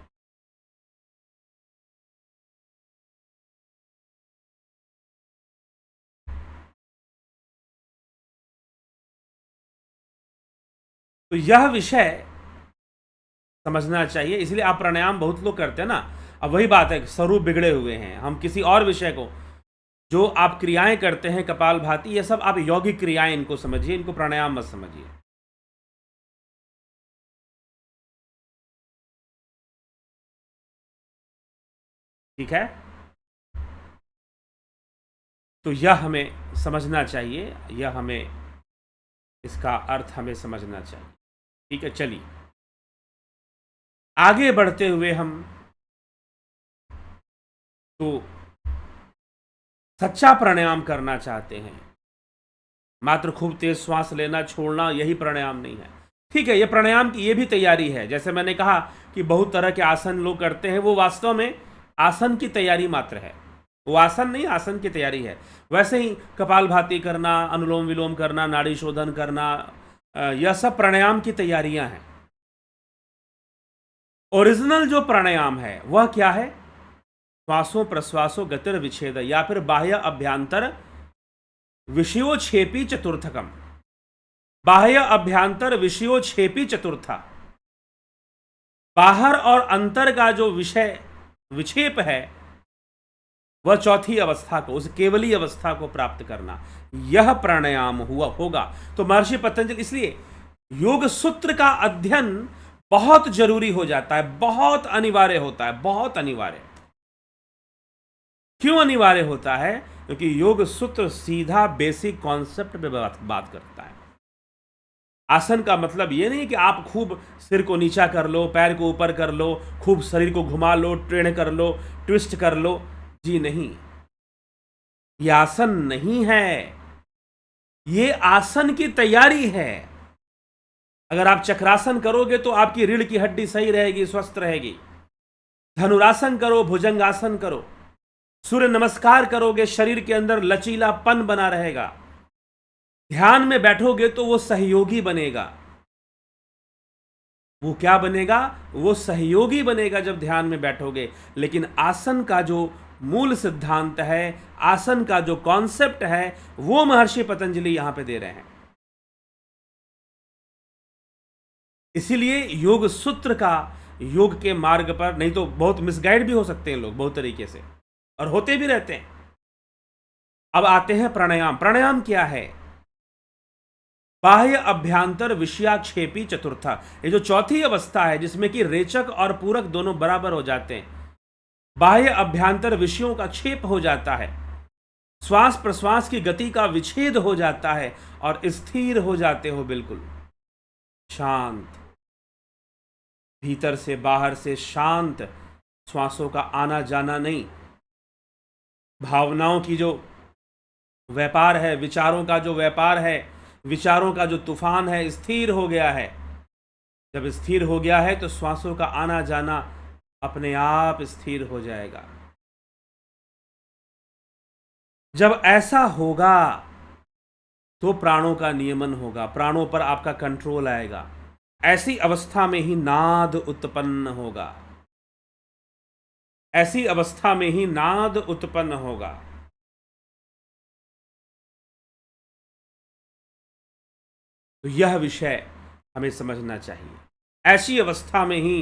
तो यह विषय समझना चाहिए, इसलिए आप प्राणायाम बहुत लोग करते हैं ना। अब वही बात है, स्वरूप बिगड़े हुए हैं, हम किसी और विषय को, जो आप क्रियाएं करते हैं कपालभाति, ये सब आप यौगिक क्रियाएं इनको समझिए, इनको प्राणायाम मत समझिए। ठीक है? तो यह हमें समझना चाहिए, यह हमें इसका अर्थ हमें समझना चाहिए। ठीक है, चलिए आगे बढ़ते हुए हम तो सच्चा प्राणायाम करना चाहते हैं। मात्र खूब तेज श्वास लेना छोड़ना यही प्राणायाम नहीं है। ठीक है, यह प्राणायाम की ये भी तैयारी है। जैसे मैंने कहा कि बहुत तरह के आसन लोग करते हैं, वो वास्तव में आसन की तैयारी मात्र है, वो आसन नहीं, आसन की तैयारी है। वैसे ही कपालभाति करना, अनुलोम विलोम करना, नाड़ी शोधन करना, यह सब प्राणायाम की तैयारियां हैं। ओरिजिनल जो प्राणायाम है वह क्या है? श्वासों प्रश्वासों गतिर विच्छेद, या फिर बाह्य अभ्यांतर विषयोक्षेपी चतुर्थकम। बाह्य अभ्यांतर विषयोक्षेपी चतुर्था, बाहर और अंतर का जो विषय विक्षेप है वह चौथी अवस्था को, उस केवली अवस्था को प्राप्त करना, यह प्राणायाम होगा। तो महर्षि पतंजलि, इसलिए योग सूत्र का अध्ययन बहुत जरूरी हो जाता है, बहुत अनिवार्य होता है, बहुत अनिवार्य। क्यों अनिवार्य होता है? क्योंकि योग सूत्र सीधा बेसिक कॉन्सेप्ट पे बात करता है। आसन का मतलब ये नहीं कि आप खूब सिर को नीचा कर लो, पैर को ऊपर कर लो, खूब शरीर को घुमा लो, टेढ़ कर लो, ट्विस्ट कर लो, जी नहीं, ये आसन नहीं है, ये आसन की तैयारी है। अगर आप चक्रासन करोगे तो आपकी रीढ़ की हड्डी सही रहेगी, स्वस्थ रहेगी। धनुरासन करो, भुजंगासन करो, सूर्य नमस्कार करोगे, शरीर के अंदर लचीलापन बना रहेगा। ध्यान में बैठोगे तो वो सहयोगी बनेगा। वो क्या बनेगा? वो सहयोगी बनेगा जब ध्यान में बैठोगे। लेकिन आसन का जो मूल सिद्धांत है, आसन का जो कॉन्सेप्ट है, वो महर्षि पतंजलि यहां पे दे रहे हैं। इसीलिए योग सूत्र का योग के मार्ग पर, नहीं तो बहुत मिसगाइड भी हो सकते हैं लोग बहुत तरीके से, और होते भी रहते हैं। अब आते हैं प्राणायाम। प्राणायाम क्या है? बाह्य अभ्यांतर विषयाक्षेपी चतुर्था, ये जो चौथी अवस्था है जिसमें कि रेचक और पूरक दोनों बराबर हो जाते हैं। बाह्य अभ्यांतर विषयों का क्षेप हो जाता है, श्वास प्रश्वास की गति का विच्छेद हो जाता है और स्थिर हो जाते हो, बिल्कुल शांत, भीतर से बाहर से शांत, श्वासों का आना जाना नहीं, भावनाओं की जो व्यापार है, विचारों का जो व्यापार है, विचारों का जो तूफान है, स्थिर हो गया है। जब स्थिर हो गया है तो श्वासों का आना जाना अपने आप स्थिर हो जाएगा। जब ऐसा होगा तो प्राणों का नियमन होगा, प्राणों पर आपका कंट्रोल आएगा। ऐसी अवस्था में ही नाद उत्पन्न होगा, ऐसी अवस्था में ही नाद उत्पन्न होगा। तो यह विषय हमें समझना चाहिए। ऐसी अवस्था में ही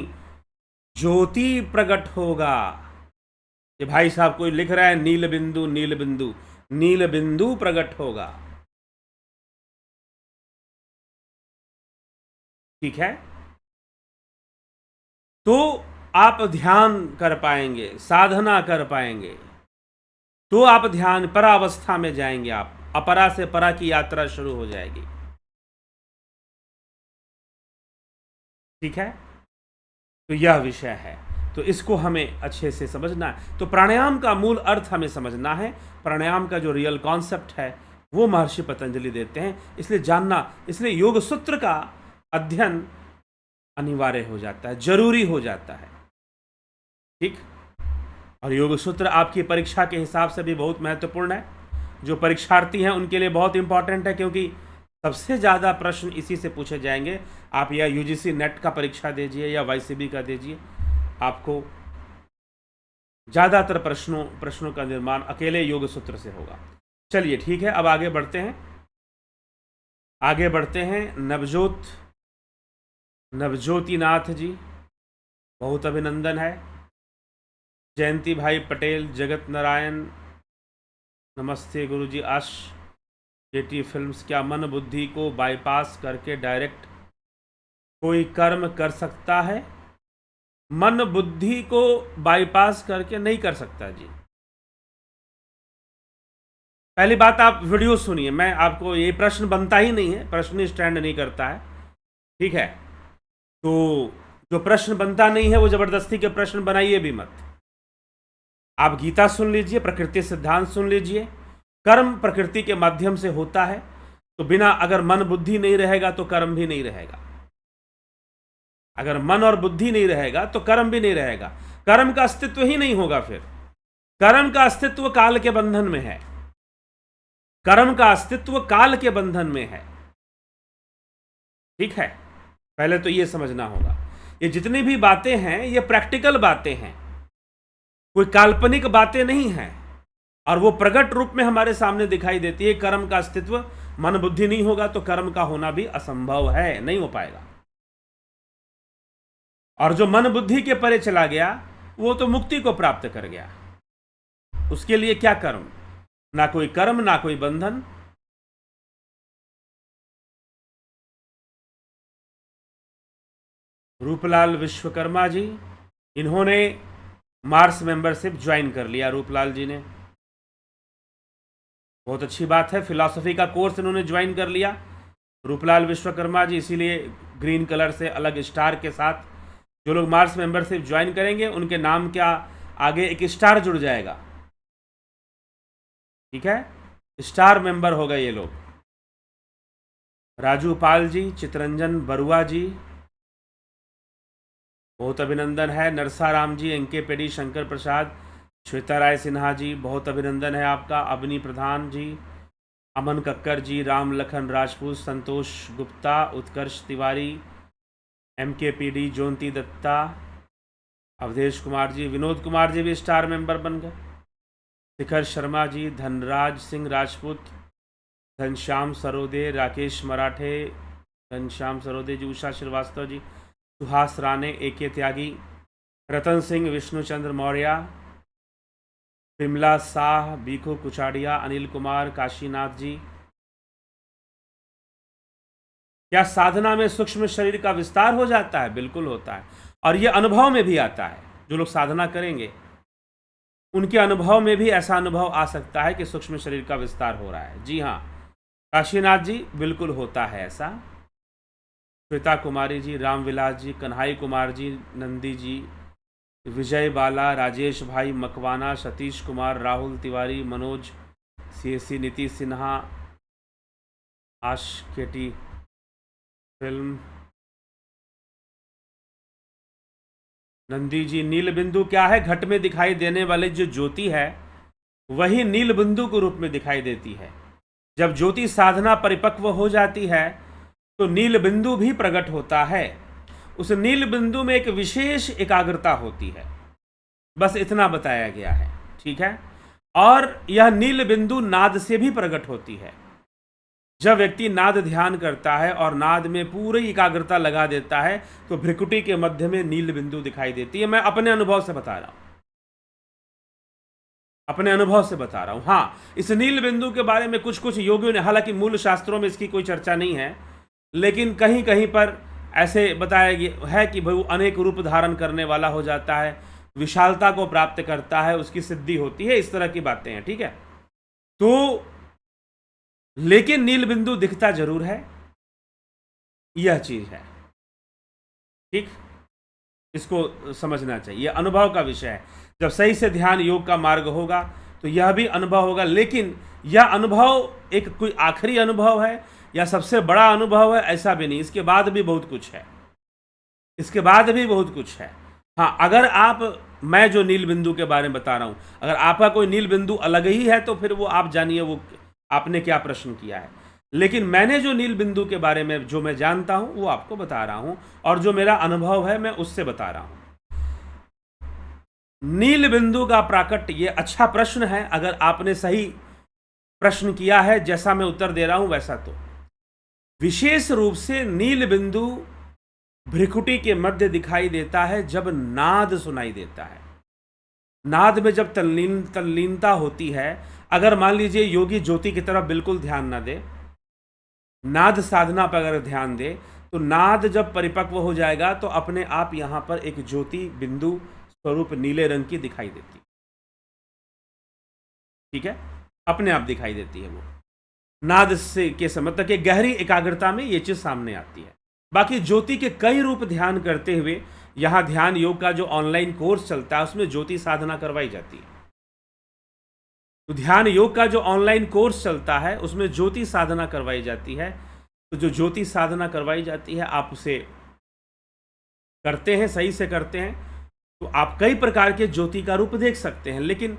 ज्योति प्रकट होगा। ये भाई साहब कोई लिख रहा है नील बिंदु, नील बिंदु, नील बिंदु प्रकट होगा। ठीक है, तो आप ध्यान कर पाएंगे, साधना कर पाएंगे, तो आप ध्यान परावस्था में जाएंगे। आप अपरा से परा की यात्रा शुरू हो जाएगी। ठीक है, तो यह विषय है, तो इसको हमें अच्छे से समझना है। तो प्राणायाम का मूल अर्थ हमें समझना है। प्राणायाम का जो रियल कॉन्सेप्ट है वो महर्षि पतंजलि देते हैं, इसलिए जानना, इसलिए योग सूत्र का अध्ययन अनिवार्य हो जाता है, जरूरी हो जाता है। ठीक, और योग सूत्र आपकी परीक्षा के हिसाब से भी बहुत महत्वपूर्ण है। जो परीक्षार्थी हैं उनके लिए बहुत इंपॉर्टेंट है, क्योंकि सबसे ज़्यादा प्रश्न इसी से पूछे जाएंगे। आप या यूजीसी नेट का परीक्षा दीजिए या वाईसीबी का दीजिए, आपको ज़्यादातर प्रश्नों का निर्माण अकेले योग सूत्र से होगा। चलिए ठीक है, अब आगे बढ़ते हैं। नवज्योतिनाथ जी, बहुत अभिनंदन है। जयंती भाई पटेल, जगत नारायण, नमस्ते गुरुजी। आश जेटी फिल्म्स, क्या मन बुद्धि को बाईपास करके डायरेक्ट कोई कर्म कर सकता है? मन बुद्धि को बाईपास करके नहीं कर सकता जी। पहली बात, आप वीडियो सुनिए, मैं आपको, ये प्रश्न बनता ही नहीं है, प्रश्न स्टैंड नहीं करता है, ठीक है। तो जो प्रश्न बनता नहीं है वो जबरदस्ती के प्रश्न बनाइए भी मत। आप गीता सुन लीजिए, प्रकृति सिद्धांत सुन लीजिए। कर्म प्रकृति के माध्यम से होता है, तो बिना, अगर मन बुद्धि नहीं रहेगा तो कर्म भी नहीं रहेगा। अगर मन और बुद्धि नहीं रहेगा तो कर्म भी नहीं रहेगा, कर्म का अस्तित्व ही नहीं होगा। फिर कर्म का अस्तित्व काल के बंधन में है, कर्म का अस्तित्व काल के बंधन में है, ठीक है। पहले तो ये समझना होगा, ये जितनी भी बातें हैं ये प्रैक्टिकल बातें हैं, कोई काल्पनिक बातें नहीं हैं, और वो प्रकट रूप में हमारे सामने दिखाई देती है। कर्म का अस्तित्व, मन बुद्धि नहीं होगा तो कर्म का होना भी असंभव है, नहीं हो पाएगा। और जो मन बुद्धि के परे चला गया वो तो मुक्ति को प्राप्त कर गया, उसके लिए क्या कर्म, ना कोई कर्म ना कोई बंधन। रूपलाल विश्वकर्मा जी, इन्होंने मार्स मेंबरशिप ज्वाइन कर लिया, रूपलाल जी ने, बहुत अच्छी बात है। फिलॉसफी का कोर्स इन्होंने ज्वाइन कर लिया, रूपलाल विश्वकर्मा जी, इसीलिए ग्रीन कलर से अलग स्टार के साथ जो लोग मार्स मेंबरशिप ज्वाइन करेंगे उनके नाम के आगे एक स्टार जुड़ जाएगा, ठीक है, स्टार मेंबर हो गए ये लोग। राजू पाल जी, चितरंजन बरुआ जी, बहुत अभिनंदन है। नरसाराम जी, एनके पेडी, शंकर प्रसाद, श्वेता राय सिन्हा जी, बहुत अभिनंदन है आपका। अवनी प्रधान जी, अमन कक्कर जी, राम लखन राजपूत, संतोष गुप्ता, उत्कर्ष तिवारी, एमके पीडी, ज्योति दत्ता, अवधेश कुमार जी, विनोद कुमार जी भी स्टार मेंबर बन गए, शिखर शर्मा जी, धनराज सिंह राजपूत, घनश्याम सरोदे, राकेश मराठे, घनश्याम सरोदे जी, उषा श्रीवास्तव जी, सुहास राणे, एके त्यागी, रतन सिंह, विष्णुचंद्र मौर्य, विमला शाह, बीखू कुचाड़िया, अनिल कुमार, काशीनाथ जी। क्या साधना में सूक्ष्म शरीर का विस्तार हो जाता है? बिल्कुल होता है, और यह अनुभव में भी आता है। जो लोग साधना करेंगे उनके अनुभव में भी ऐसा अनुभव आ सकता है कि सूक्ष्म शरीर का विस्तार हो रहा है। जी हाँ काशीनाथ जी, बिल्कुल होता है ऐसा। श्वेता कुमारी जी, रामविलास जी, कन्हाई कुमार जी, नंदी जी, विजय बाला, राजेश भाई मकवाना, सतीश कुमार, राहुल तिवारी, मनोज सीएससी, नीतीश सिन्हा, आश केटी फिल्म, नंदी जी। नील बिंदु क्या है? घट में दिखाई देने वाली जो ज्योति है वही नील बिंदु के रूप में दिखाई देती है। जब ज्योति साधना परिपक्व हो जाती है तो नील बिंदु भी प्रकट होता है। उस नील बिंदु में एक विशेष एकाग्रता होती है, बस इतना बताया गया है, ठीक है। और यह नील बिंदु नाद से भी प्रकट होती है। जब व्यक्ति नाद ध्यान करता है और नाद में पूरी एकाग्रता लगा देता है तो भ्रिकुटी के मध्य में नील बिंदु दिखाई देती है। मैं अपने अनुभव से बता रहा हूं, अपने अनुभव से बता रहा हूं। हाँ, इस नील बिंदु के बारे में कुछ कुछ योगियों ने, हालांकि मूल शास्त्रों में इसकी कोई चर्चा नहीं है, लेकिन कहीं कहीं पर ऐसे बताया गया है कि भाई वो अनेक रूप धारण करने वाला हो जाता है, विशालता को प्राप्त करता है, उसकी सिद्धि होती है, इस तरह की बातें हैं, ठीक है। तो लेकिन नील बिंदु दिखता जरूर है, यह चीज है, ठीक। इसको समझना चाहिए, यह अनुभव का विषय है। जब सही से ध्यान योग का मार्ग होगा तो यह भी अनुभव होगा, लेकिन यह अनुभव एक कोई आखिरी अनुभव है या सबसे बड़ा अनुभव है, ऐसा भी नहीं। इसके बाद भी बहुत कुछ है, इसके बाद भी बहुत कुछ है। हाँ, अगर आप, मैं जो नील बिंदु के बारे में बता रहा हूं, अगर आपका कोई नील बिंदु अलग ही है तो फिर वो आप जानिए वो आपने क्या प्रश्न किया है। लेकिन मैंने जो नील बिंदु के बारे में जो मैं जानता हूं वो आपको बता रहा हूं, और जो मेरा अनुभव है मैं उससे बता रहा हूं। नील बिंदु का प्राकट्य, ये अच्छा प्रश्न है। अगर आपने सही प्रश्न किया है, जैसा मैं उत्तर दे रहा हूं वैसा, तो विशेष रूप से नील बिंदु भ्रिकुटी के मध्य दिखाई देता है जब नाद सुनाई देता है। नाद में जब तल्लीनता होती है, अगर मान लीजिए योगी ज्योति की तरफ बिल्कुल ध्यान ना दे, नाद साधना पर अगर ध्यान दे, तो नाद जब परिपक्व हो जाएगा तो अपने आप यहां पर एक ज्योति बिंदु स्वरूप नीले रंग की दिखाई देती, ठीक है। अपने आप दिखाई देती है वो नाद से के समय तक, एक गहरी एकाग्रता में ये चीज सामने आती है। बाकी ज्योति के कई रूप ध्यान करते हुए यहाँ ध्यान योग का जो ऑनलाइन कोर्स चलता है उसमें ज्योति साधना करवाई जाती है। तो ध्यान योग का जो ऑनलाइन कोर्स चलता है उसमें ज्योति साधना करवाई जाती है। तो जो ज्योति साधना करवाई जाती है आप उसे करते हैं, सही से करते हैं, तो आप कई प्रकार के ज्योति का रूप देख सकते हैं। लेकिन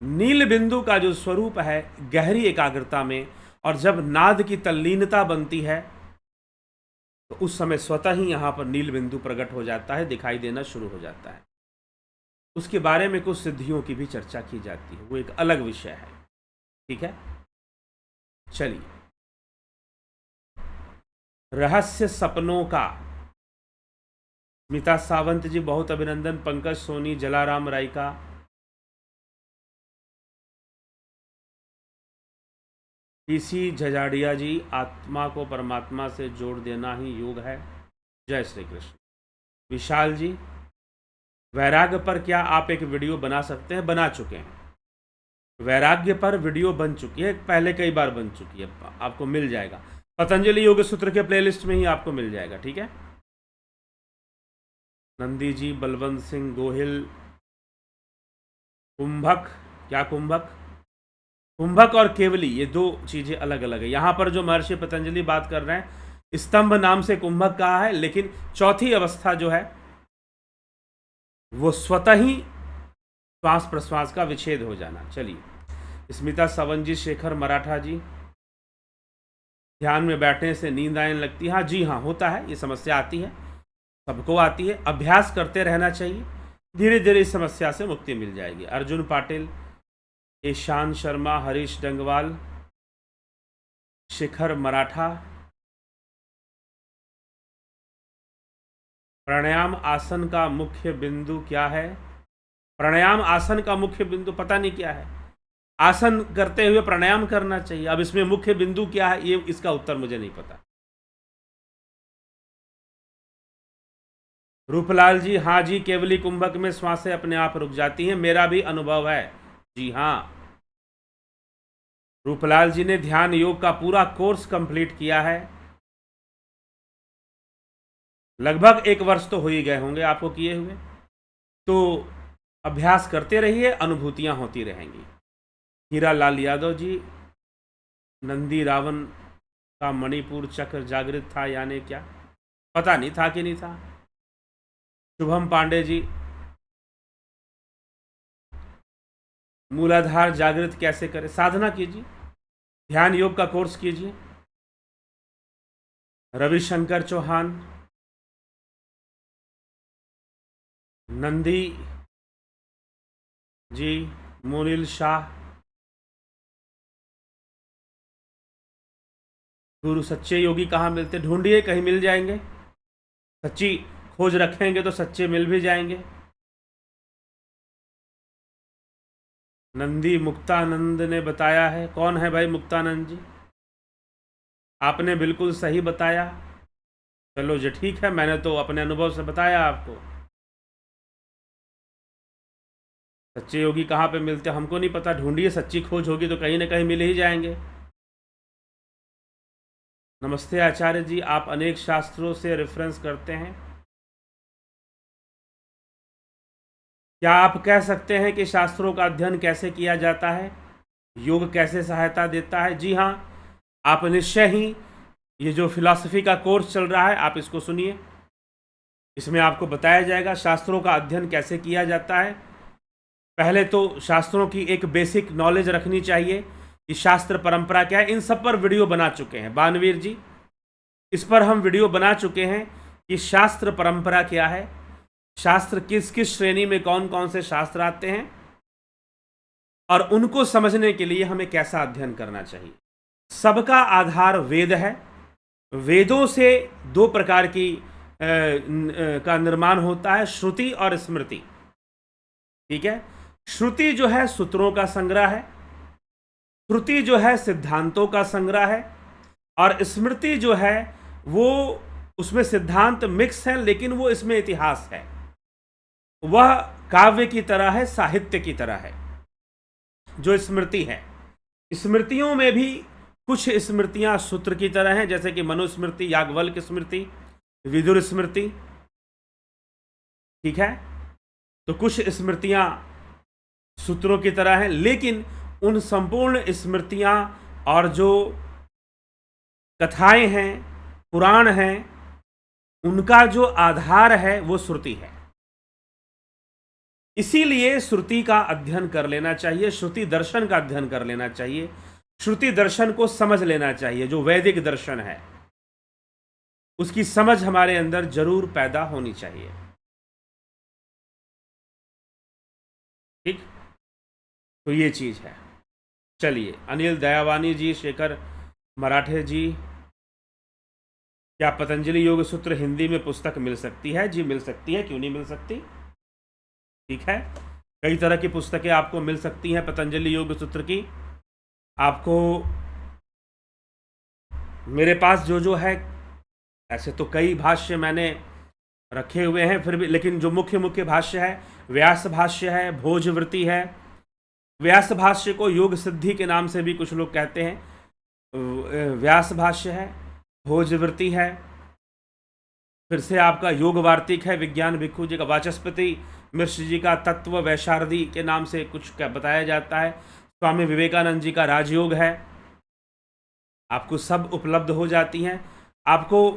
नील बिंदु का जो स्वरूप है गहरी एकाग्रता में, और जब नाद की तल्लीनता बनती है तो उस समय स्वतः ही यहाँ पर नील बिंदु प्रकट हो जाता है, दिखाई देना शुरू हो जाता है। उसके बारे में कुछ सिद्धियों की भी चर्चा की जाती है, वो एक अलग विषय है। ठीक है, चलिए, रहस्य सपनों का, स्मिता सावंत जी बहुत अभिनंदन, पंकज सोनी, जलाराम राय का, पीसी झजाड़िया जी, आत्मा को परमात्मा से जोड़ देना ही योग है। जय श्री कृष्ण। विशाल जी, वैराग्य पर क्या आप एक वीडियो बना सकते हैं? बना चुके हैं, वैराग्य पर वीडियो बन चुकी है, पहले कई बार बन चुकी है, आपको मिल जाएगा पतंजलि योग सूत्र के प्लेलिस्ट में ही आपको मिल जाएगा। ठीक है, नंदी जी, बलवंत सिंह गोहिल, कुंभक, क्या कुंभक? कुंभक और केवली ये दो चीजें अलग अलग है। यहां पर जो महर्षि पतंजलि बात कर रहे हैं, स्तंभ नाम से कुंभक कहा है, लेकिन चौथी अवस्था जो है वो स्वतः ही श्वास प्रश्वास का विच्छेद हो जाना। चलिए, स्मिता सवन जी, शेखर मराठा जी, ध्यान में बैठने से नींद आने लगती है। हाँ जी, हाँ, होता है, ये समस्या आती है, सबको आती है, अभ्यास करते रहना चाहिए, धीरे धीरे इस समस्या से मुक्ति मिल जाएगी। अर्जुन पाटिल, ईशान शर्मा, हरीश डंगवाल, शिखर मराठा, प्राणायाम आसन का मुख्य बिंदु क्या है? प्राणायाम आसन का मुख्य बिंदु पता नहीं क्या है, आसन करते हुए प्राणायाम करना चाहिए। अब इसमें मुख्य बिंदु क्या है, ये इसका उत्तर मुझे नहीं पता। रूपलाल जी, हाँ जी, केवली कुंभक में श्वासें अपने आप रुक जाती हैं, मेरा भी अनुभव है। जी हाँ, रूपलाल जी ने ध्यान योग का पूरा कोर्स कंप्लीट किया है, लगभग 1 वर्ष तो हो ही गए होंगे आपको किए हुए। तो अभ्यास करते रहिए, अनुभूतियां होती रहेंगी। हीरा लाल यादव जी, नंदी रावण का मणिपुर चक्र जागृत था, यानी क्या? पता नहीं था कि नहीं था। शुभम पांडे जी, मूलाधार जागृत कैसे करें? साधना कीजिए, ध्यान योग का कोर्स कीजिए। रविशंकर चौहान, नंदी जी, मोनिल शाह, गुरु सच्चे योगी कहाँ मिलते? ढूंढिए, कहीं मिल जाएंगे, सच्ची खोज रखेंगे तो सच्चे मिल भी जाएंगे। नंदी मुक्तानंद ने बताया है। कौन है भाई मुक्तानंद जी? आपने बिल्कुल सही बताया। चलो जी, ठीक है, मैंने तो अपने अनुभव से बताया आपको। सच्चे योगी कहाँ पे मिलते हमको नहीं पता, ढूंढिए, सच्ची खोज होगी तो कहीं ना कहीं मिल ही जाएंगे। नमस्ते आचार्य जी, आप अनेक शास्त्रों से रेफरेंस करते हैं, क्या आप कह सकते हैं कि शास्त्रों का अध्ययन कैसे किया जाता है, योग कैसे सहायता देता है? जी हाँ, आप निश्चय ही ये जो फिलॉसफी का कोर्स चल रहा है आप इसको सुनिए, इसमें आपको बताया जाएगा शास्त्रों का अध्ययन कैसे किया जाता है। पहले तो शास्त्रों की एक बेसिक नॉलेज रखनी चाहिए कि शास्त्र परंपरा क्या है। इन सब पर वीडियो बना चुके हैं बानवीर जी, इस पर हम वीडियो बना चुके हैं कि शास्त्र परंपरा क्या है, शास्त्र किस किस श्रेणी में कौन कौन से शास्त्र आते हैं, और उनको समझने के लिए हमें कैसा अध्ययन करना चाहिए। सबका आधार वेद है, वेदों से 2 प्रकार की का निर्माण होता है, श्रुति और स्मृति। ठीक है, श्रुति जो है सूत्रों का संग्रह है, श्रुति जो है सिद्धांतों का संग्रह है, और स्मृति जो है वो उसमें सिद्धांत मिक्स है लेकिन वो इसमें इतिहास है, वह काव्य की तरह है, साहित्य की तरह है जो स्मृति है। स्मृतियों में भी कुछ स्मृतियां सूत्र की तरह हैं, जैसे कि मनुस्मृति, याज्ञवल्क्य स्मृति, विदुर स्मृति। ठीक है, तो कुछ स्मृतियां सूत्रों की तरह हैं, लेकिन उन संपूर्ण स्मृतियां और जो कथाएं हैं, पुराण हैं, उनका जो आधार है वो श्रुति है। इसीलिए श्रुति का अध्ययन कर लेना चाहिए, श्रुति दर्शन का अध्ययन कर लेना चाहिए, श्रुति दर्शन को समझ लेना चाहिए। जो वैदिक दर्शन है उसकी समझ हमारे अंदर जरूर पैदा होनी चाहिए। ठीक, तो ये चीज है। चलिए, अनिल दयावानी जी, शेखर मराठे जी, क्या पतंजलि योग सूत्र हिंदी में पुस्तक मिल सकती है? जी मिल सकती है, क्यों नहीं मिल सकती। ठीक है, कई तरह की पुस्तकें आपको मिल सकती हैं पतंजलि योग सूत्र की। आपको मेरे पास जो है, ऐसे तो कई भाष्य मैंने रखे हुए हैं, फिर भी लेकिन जो मुख्य मुख्य भाष्य है, व्यास भाष्य है, भोजवृत्ति है। व्यास भाष्य को योग सिद्धि के नाम से भी कुछ लोग कहते हैं। व्यास भाष्य है, भोजवृत्ति है, फिर से आपका योग वार्तिक है, विज्ञान भिक्षु जी का, वाचस्पति मिश्र जी का तत्व वैशारदी के नाम से कुछ क्या बताया जाता है, स्वामी विवेकानंद जी का राजयोग है। आपको सब उपलब्ध हो जाती हैं। आपको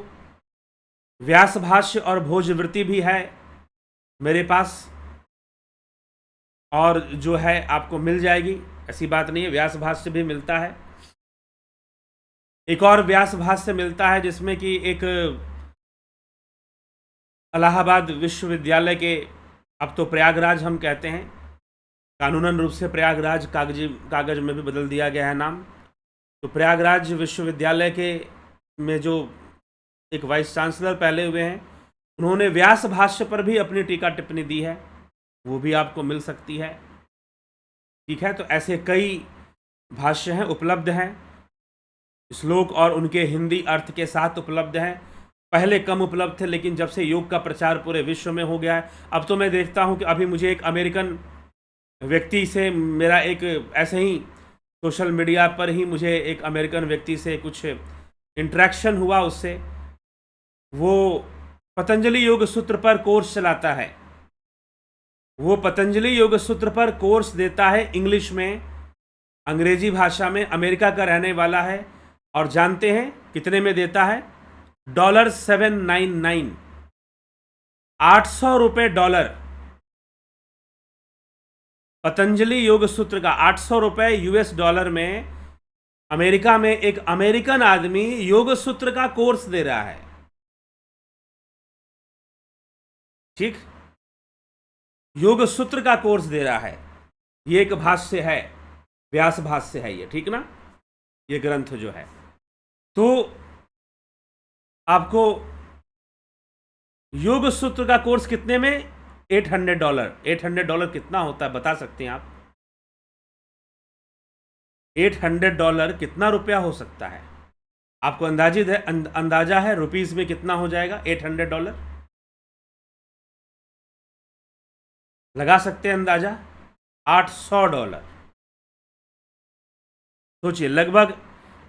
व्यास भाष्य और भोजवृत्ति भी है मेरे पास, और जो है आपको मिल जाएगी, ऐसी बात नहीं है। व्यास भाष्य भी मिलता है। एक और व्यास भाष्य मिलता है जिसमें कि एक इलाहाबाद विश्वविद्यालय के, अब तो प्रयागराज हम कहते हैं, कानूनन रूप से प्रयागराज कागज में भी बदल दिया गया है नाम। तो प्रयागराज विश्वविद्यालय के में जो एक वाइस चांसलर पहले हुए हैं, उन्होंने व्यास भाष्य पर भी अपनी टीका टिप्पणी दी है, वो भी आपको मिल सकती है। ठीक है, तो ऐसे कई भाष्य हैं, उपलब्ध हैं। श्लोक और उनके हिंदी अर्थ के साथ उपलब्ध हैं। पहले कम उपलब्ध थे, लेकिन जब से योग का प्रचार पूरे विश्व में हो गया है, अब तो मैं देखता हूं कि अभी मुझे एक अमेरिकन व्यक्ति से मेरा एक ऐसे ही सोशल मीडिया पर ही मुझे एक अमेरिकन व्यक्ति से कुछ इंटरेक्शन हुआ उससे। वो पतंजलि योग सूत्र पर कोर्स चलाता है, वो पतंजलि योग सूत्र पर कोर्स देता है इंग्लिश में, अंग्रेजी भाषा में, अमेरिका का रहने वाला है। और जानते हैं कितने में देता है? $799, $800 पतंजलि योग सूत्र का, $800 यूएस डॉलर में अमेरिका में एक अमेरिकन आदमी योग सूत्र का कोर्स दे रहा है। ठीक, योग सूत्र का कोर्स दे रहा है। ये एक भाष्य है, व्यास भाष्य है ये, ठीक ना, ये ग्रंथ जो है। तो आपको योग सूत्र का कोर्स कितने में? $800। $800 कितना होता है बता सकते हैं आप? $800 कितना रुपया हो सकता है? आपको अंदाजा है रुपीस में कितना हो जाएगा $800? लगा सकते हैं अंदाजा? $800। सोचिए, लगभग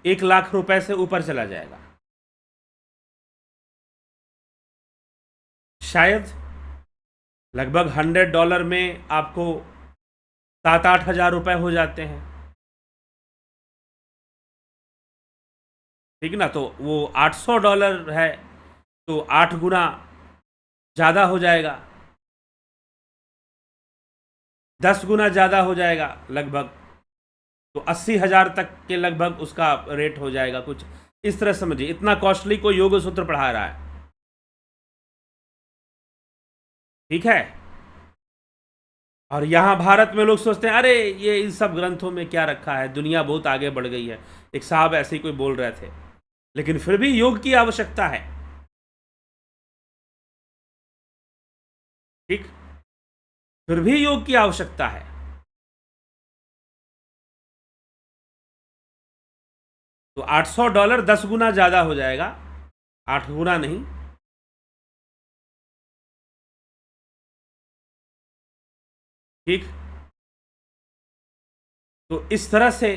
1 लाख रुपए से ऊपर चला जाएगा शायद। लगभग $100 में आपको 7-8 हज़ार रुपए हो जाते हैं। ठीक ना, तो वो $800 है, तो 8 गुना ज़्यादा हो जाएगा, 10 गुना ज़्यादा हो जाएगा लगभग, तो 80 हज़ार तक के लगभग उसका रेट हो जाएगा। कुछ इस तरह समझिए, इतना कॉस्टली कोई योग सूत्र पढ़ा रहा है। ठीक है, और यहाँ भारत में लोग सोचते हैं अरे ये इन सब ग्रंथों में क्या रखा है, दुनिया बहुत आगे बढ़ गई है। एक साहब ऐसे ही कोई बोल रहे थे, लेकिन फिर भी योग की आवश्यकता है। ठीक, फिर भी योग की आवश्यकता है। तो $800 10 गुना ज्यादा हो जाएगा, 8 गुना नहीं। ठीक, तो इस तरह से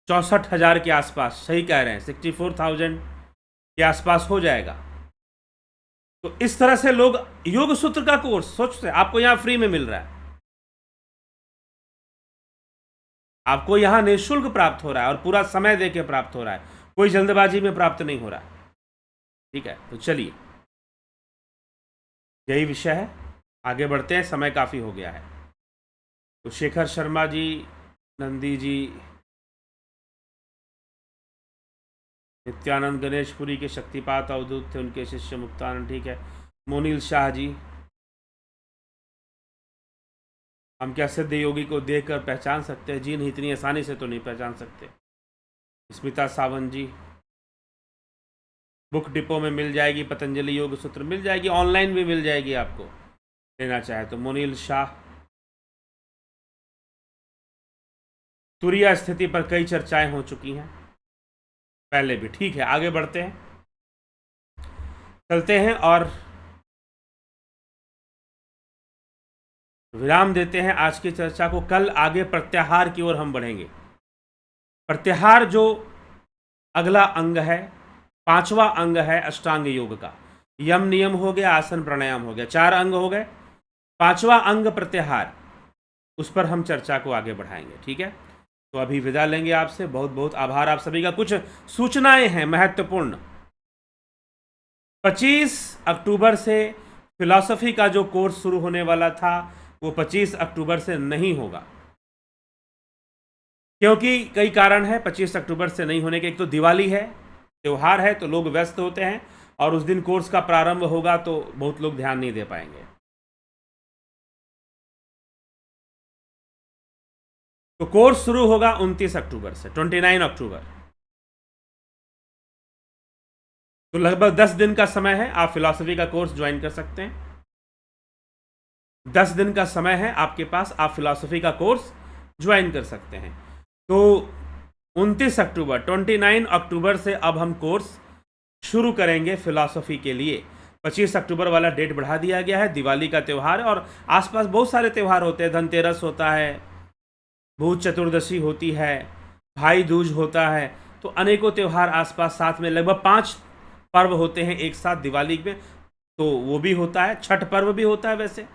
64,000 के आसपास, सही कह रहे हैं, 64,000 के आसपास हो जाएगा। तो इस तरह से लोग योग सूत्र का कोर्स सोचते हैं, आपको यहां फ्री में मिल रहा है, आपको यहां निःशुल्क प्राप्त हो रहा है और पूरा समय देके प्राप्त हो रहा है, कोई जल्दबाजी में प्राप्त नहीं हो रहा है। ठीक है, तो चलिए यही विषय है, आगे बढ़ते हैं, समय काफी हो गया है। तो शेखर शर्मा जी, नंदी जी, नित्यानंद गणेशपुरी के शक्तिपात अवधूत थे, उनके शिष्य मुक्तानंद, ठीक है। मोनील शाह जी, हम क्या सिद्ध योगी को देखकर पहचान सकते हैं? जी नहीं, इतनी आसानी से तो नहीं पहचान सकते। स्मिता सावंत जी, बुक डिपो में मिल जाएगी, पतंजलि योग सूत्र मिल जाएगी, ऑनलाइन भी मिल जाएगी, आपको लेना चाहे तो। मोनील शाह, तुरिया स्थिति पर कई चर्चाएं हो चुकी हैं पहले भी। ठीक है, आगे बढ़ते हैं, चलते हैं और विराम देते हैं आज की चर्चा को। कल आगे प्रत्याहार की ओर हम बढ़ेंगे। प्रत्याहार जो अगला अंग है, पांचवा अंग है अष्टांग योग का। यम नियम हो गया, आसन प्राणायाम हो गया, 4 अंग हो गए। पांचवा अंग प्रत्याहार, उस पर हम चर्चा को आगे बढ़ाएंगे। ठीक है, तो अभी विदा लेंगे आपसे। बहुत बहुत आभार आप सभी का। कुछ सूचनाएं हैं महत्वपूर्ण। 25 अक्टूबर से फिलॉसफी का जो कोर्स शुरू होने वाला था वो 25 अक्टूबर से नहीं होगा, क्योंकि कई कारण है 25 अक्टूबर से नहीं होने के। एक तो दिवाली है, त्यौहार है, तो लोग व्यस्त होते हैं और उस दिन कोर्स का प्रारंभ होगा तो बहुत लोग ध्यान नहीं दे पाएंगे। तो कोर्स शुरू होगा 29 अक्टूबर से, 29 अक्टूबर। तो लगभग 10 दिन का समय है, आप फिलॉसफी का कोर्स ज्वाइन कर सकते हैं। 10 दिन का समय है आपके पास, आप फिलॉसफी का कोर्स ज्वाइन कर सकते हैं। तो 29 अक्टूबर, 29 अक्टूबर से अब हम कोर्स शुरू करेंगे फिलॉसफी के लिए। 25 अक्टूबर वाला डेट बढ़ा दिया गया है, दिवाली का त्यौहार है और आसपास बहुत सारे त्यौहार होते हैं। धनतेरस होता है, भूत चतुर्दशी होती है, भाई दूज होता है, तो अनेकों त्यौहार आसपास साथ में, लगभग 5 पर्व होते हैं एक साथ दिवाली में। तो वो भी होता है, छठ पर्व भी होता है वैसे,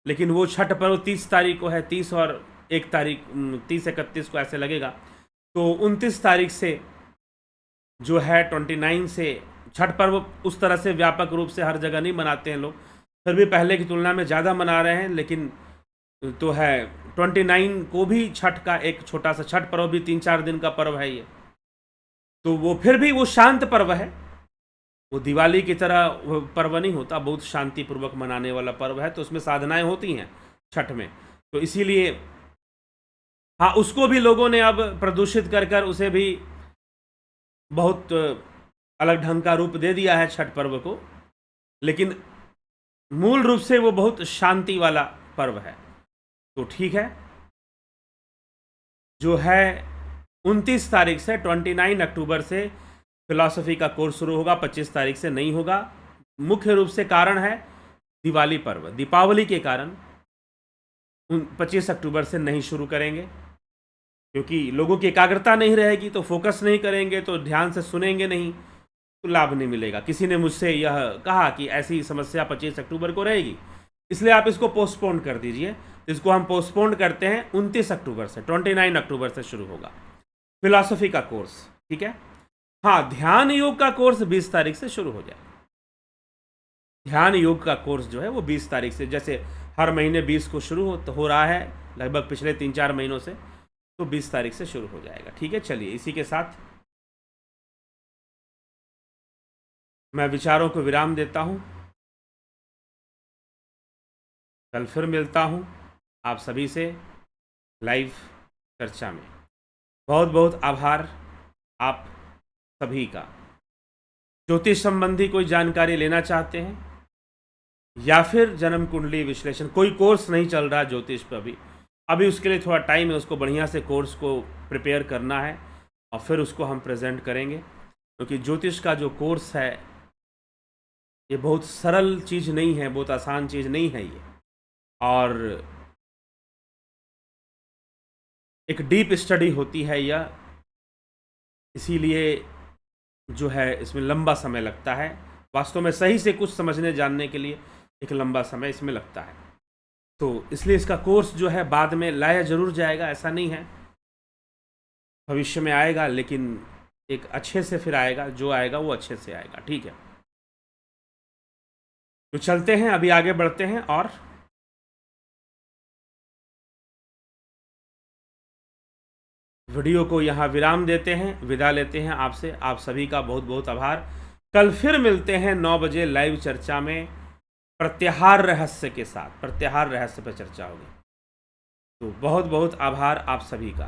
लेकिन वो छठ पर्व 30 तारीख को है, 30 और 1 तारीख, 30-31 को ऐसे लगेगा। तो 29 तारीख से जो है 29 से छठ पर्व उस तरह से व्यापक रूप से हर जगह नहीं मनाते हैं लोग, फिर भी पहले की तुलना में ज़्यादा मना रहे हैं। लेकिन तो है 29 को भी छठ का एक छोटा सा, छठ पर्व भी 3-4 दिन का पर्व है ये, तो वो फिर भी वो शांत पर्व है, वो दिवाली की तरह पर्व नहीं होता, बहुत शांतिपूर्वक मनाने वाला पर्व है। तो उसमें साधनाएं होती हैं छठ में, तो इसीलिए हाँ, उसको भी लोगों ने अब प्रदूषित कर कर उसे भी बहुत अलग ढंग का रूप दे दिया है छठ पर्व को, लेकिन मूल रूप से वो बहुत शांति वाला पर्व है। तो ठीक है, जो है 29 तारीख से, 29 अक्टूबर से फिलॉसफी का कोर्स शुरू होगा, 25 तारीख से नहीं होगा। मुख्य रूप से कारण है दिवाली पर्व, दीपावली के कारण 25 अक्टूबर से नहीं शुरू करेंगे, क्योंकि लोगों की एकाग्रता नहीं रहेगी, तो फोकस नहीं करेंगे, तो ध्यान से सुनेंगे नहीं, तो लाभ नहीं मिलेगा। किसी ने मुझसे यह कहा कि ऐसी समस्या 25 अक्टूबर को रहेगी, इसलिए आप इसको पोस्टपोन कर दीजिए। इसको हम पोस्टपोन करते हैं 29 अक्टूबर से, 29 अक्टूबर से शुरू होगा फिलॉसफी का कोर्स। ठीक है, हाँ, ध्यान योग का कोर्स 20 तारीख से शुरू हो जाएगा। ध्यान योग का कोर्स जो है वो 20 तारीख से, जैसे हर महीने 20 को शुरू हो रहा है लगभग पिछले 3-4 महीनों से, तो 20 तारीख से शुरू हो जाएगा। ठीक है, चलिए इसी के साथ मैं विचारों को विराम देता हूँ। कल फिर मिलता हूँ आप सभी से लाइव चर्चा में। बहुत बहुत आभार आप सभी का। ज्योतिष संबंधी कोई जानकारी लेना चाहते हैं या फिर जन्म कुंडली विश्लेषण, कोई कोर्स नहीं चल रहा ज्योतिष पर अभी उसके लिए थोड़ा टाइम है, उसको बढ़िया से कोर्स को प्रिपेयर करना है और फिर उसको हम प्रेजेंट करेंगे, क्योंकि ज्योतिष का जो कोर्स है ये बहुत सरल चीज़ नहीं है, बहुत आसान चीज़ नहीं है ये, और एक डीप स्टडी होती है यह, इसीलिए जो है इसमें लंबा समय लगता है। वास्तव में सही से कुछ समझने जानने के लिए एक लंबा समय इसमें लगता है। तो इसलिए इसका कोर्स जो है बाद में लाया ज़रूर जाएगा, ऐसा नहीं है, भविष्य में आएगा, लेकिन एक अच्छे से फिर आएगा, जो आएगा वो अच्छे से आएगा। ठीक है, तो चलते हैं, अभी आगे बढ़ते हैं और वीडियो को यहाँ विराम देते हैं, विदा लेते हैं आपसे। आप सभी का बहुत बहुत आभार। कल फिर मिलते हैं 9 बजे लाइव चर्चा में प्रत्याहार रहस्य के साथ। प्रत्याहार रहस्य पर चर्चा होगी। तो बहुत बहुत आभार आप सभी का।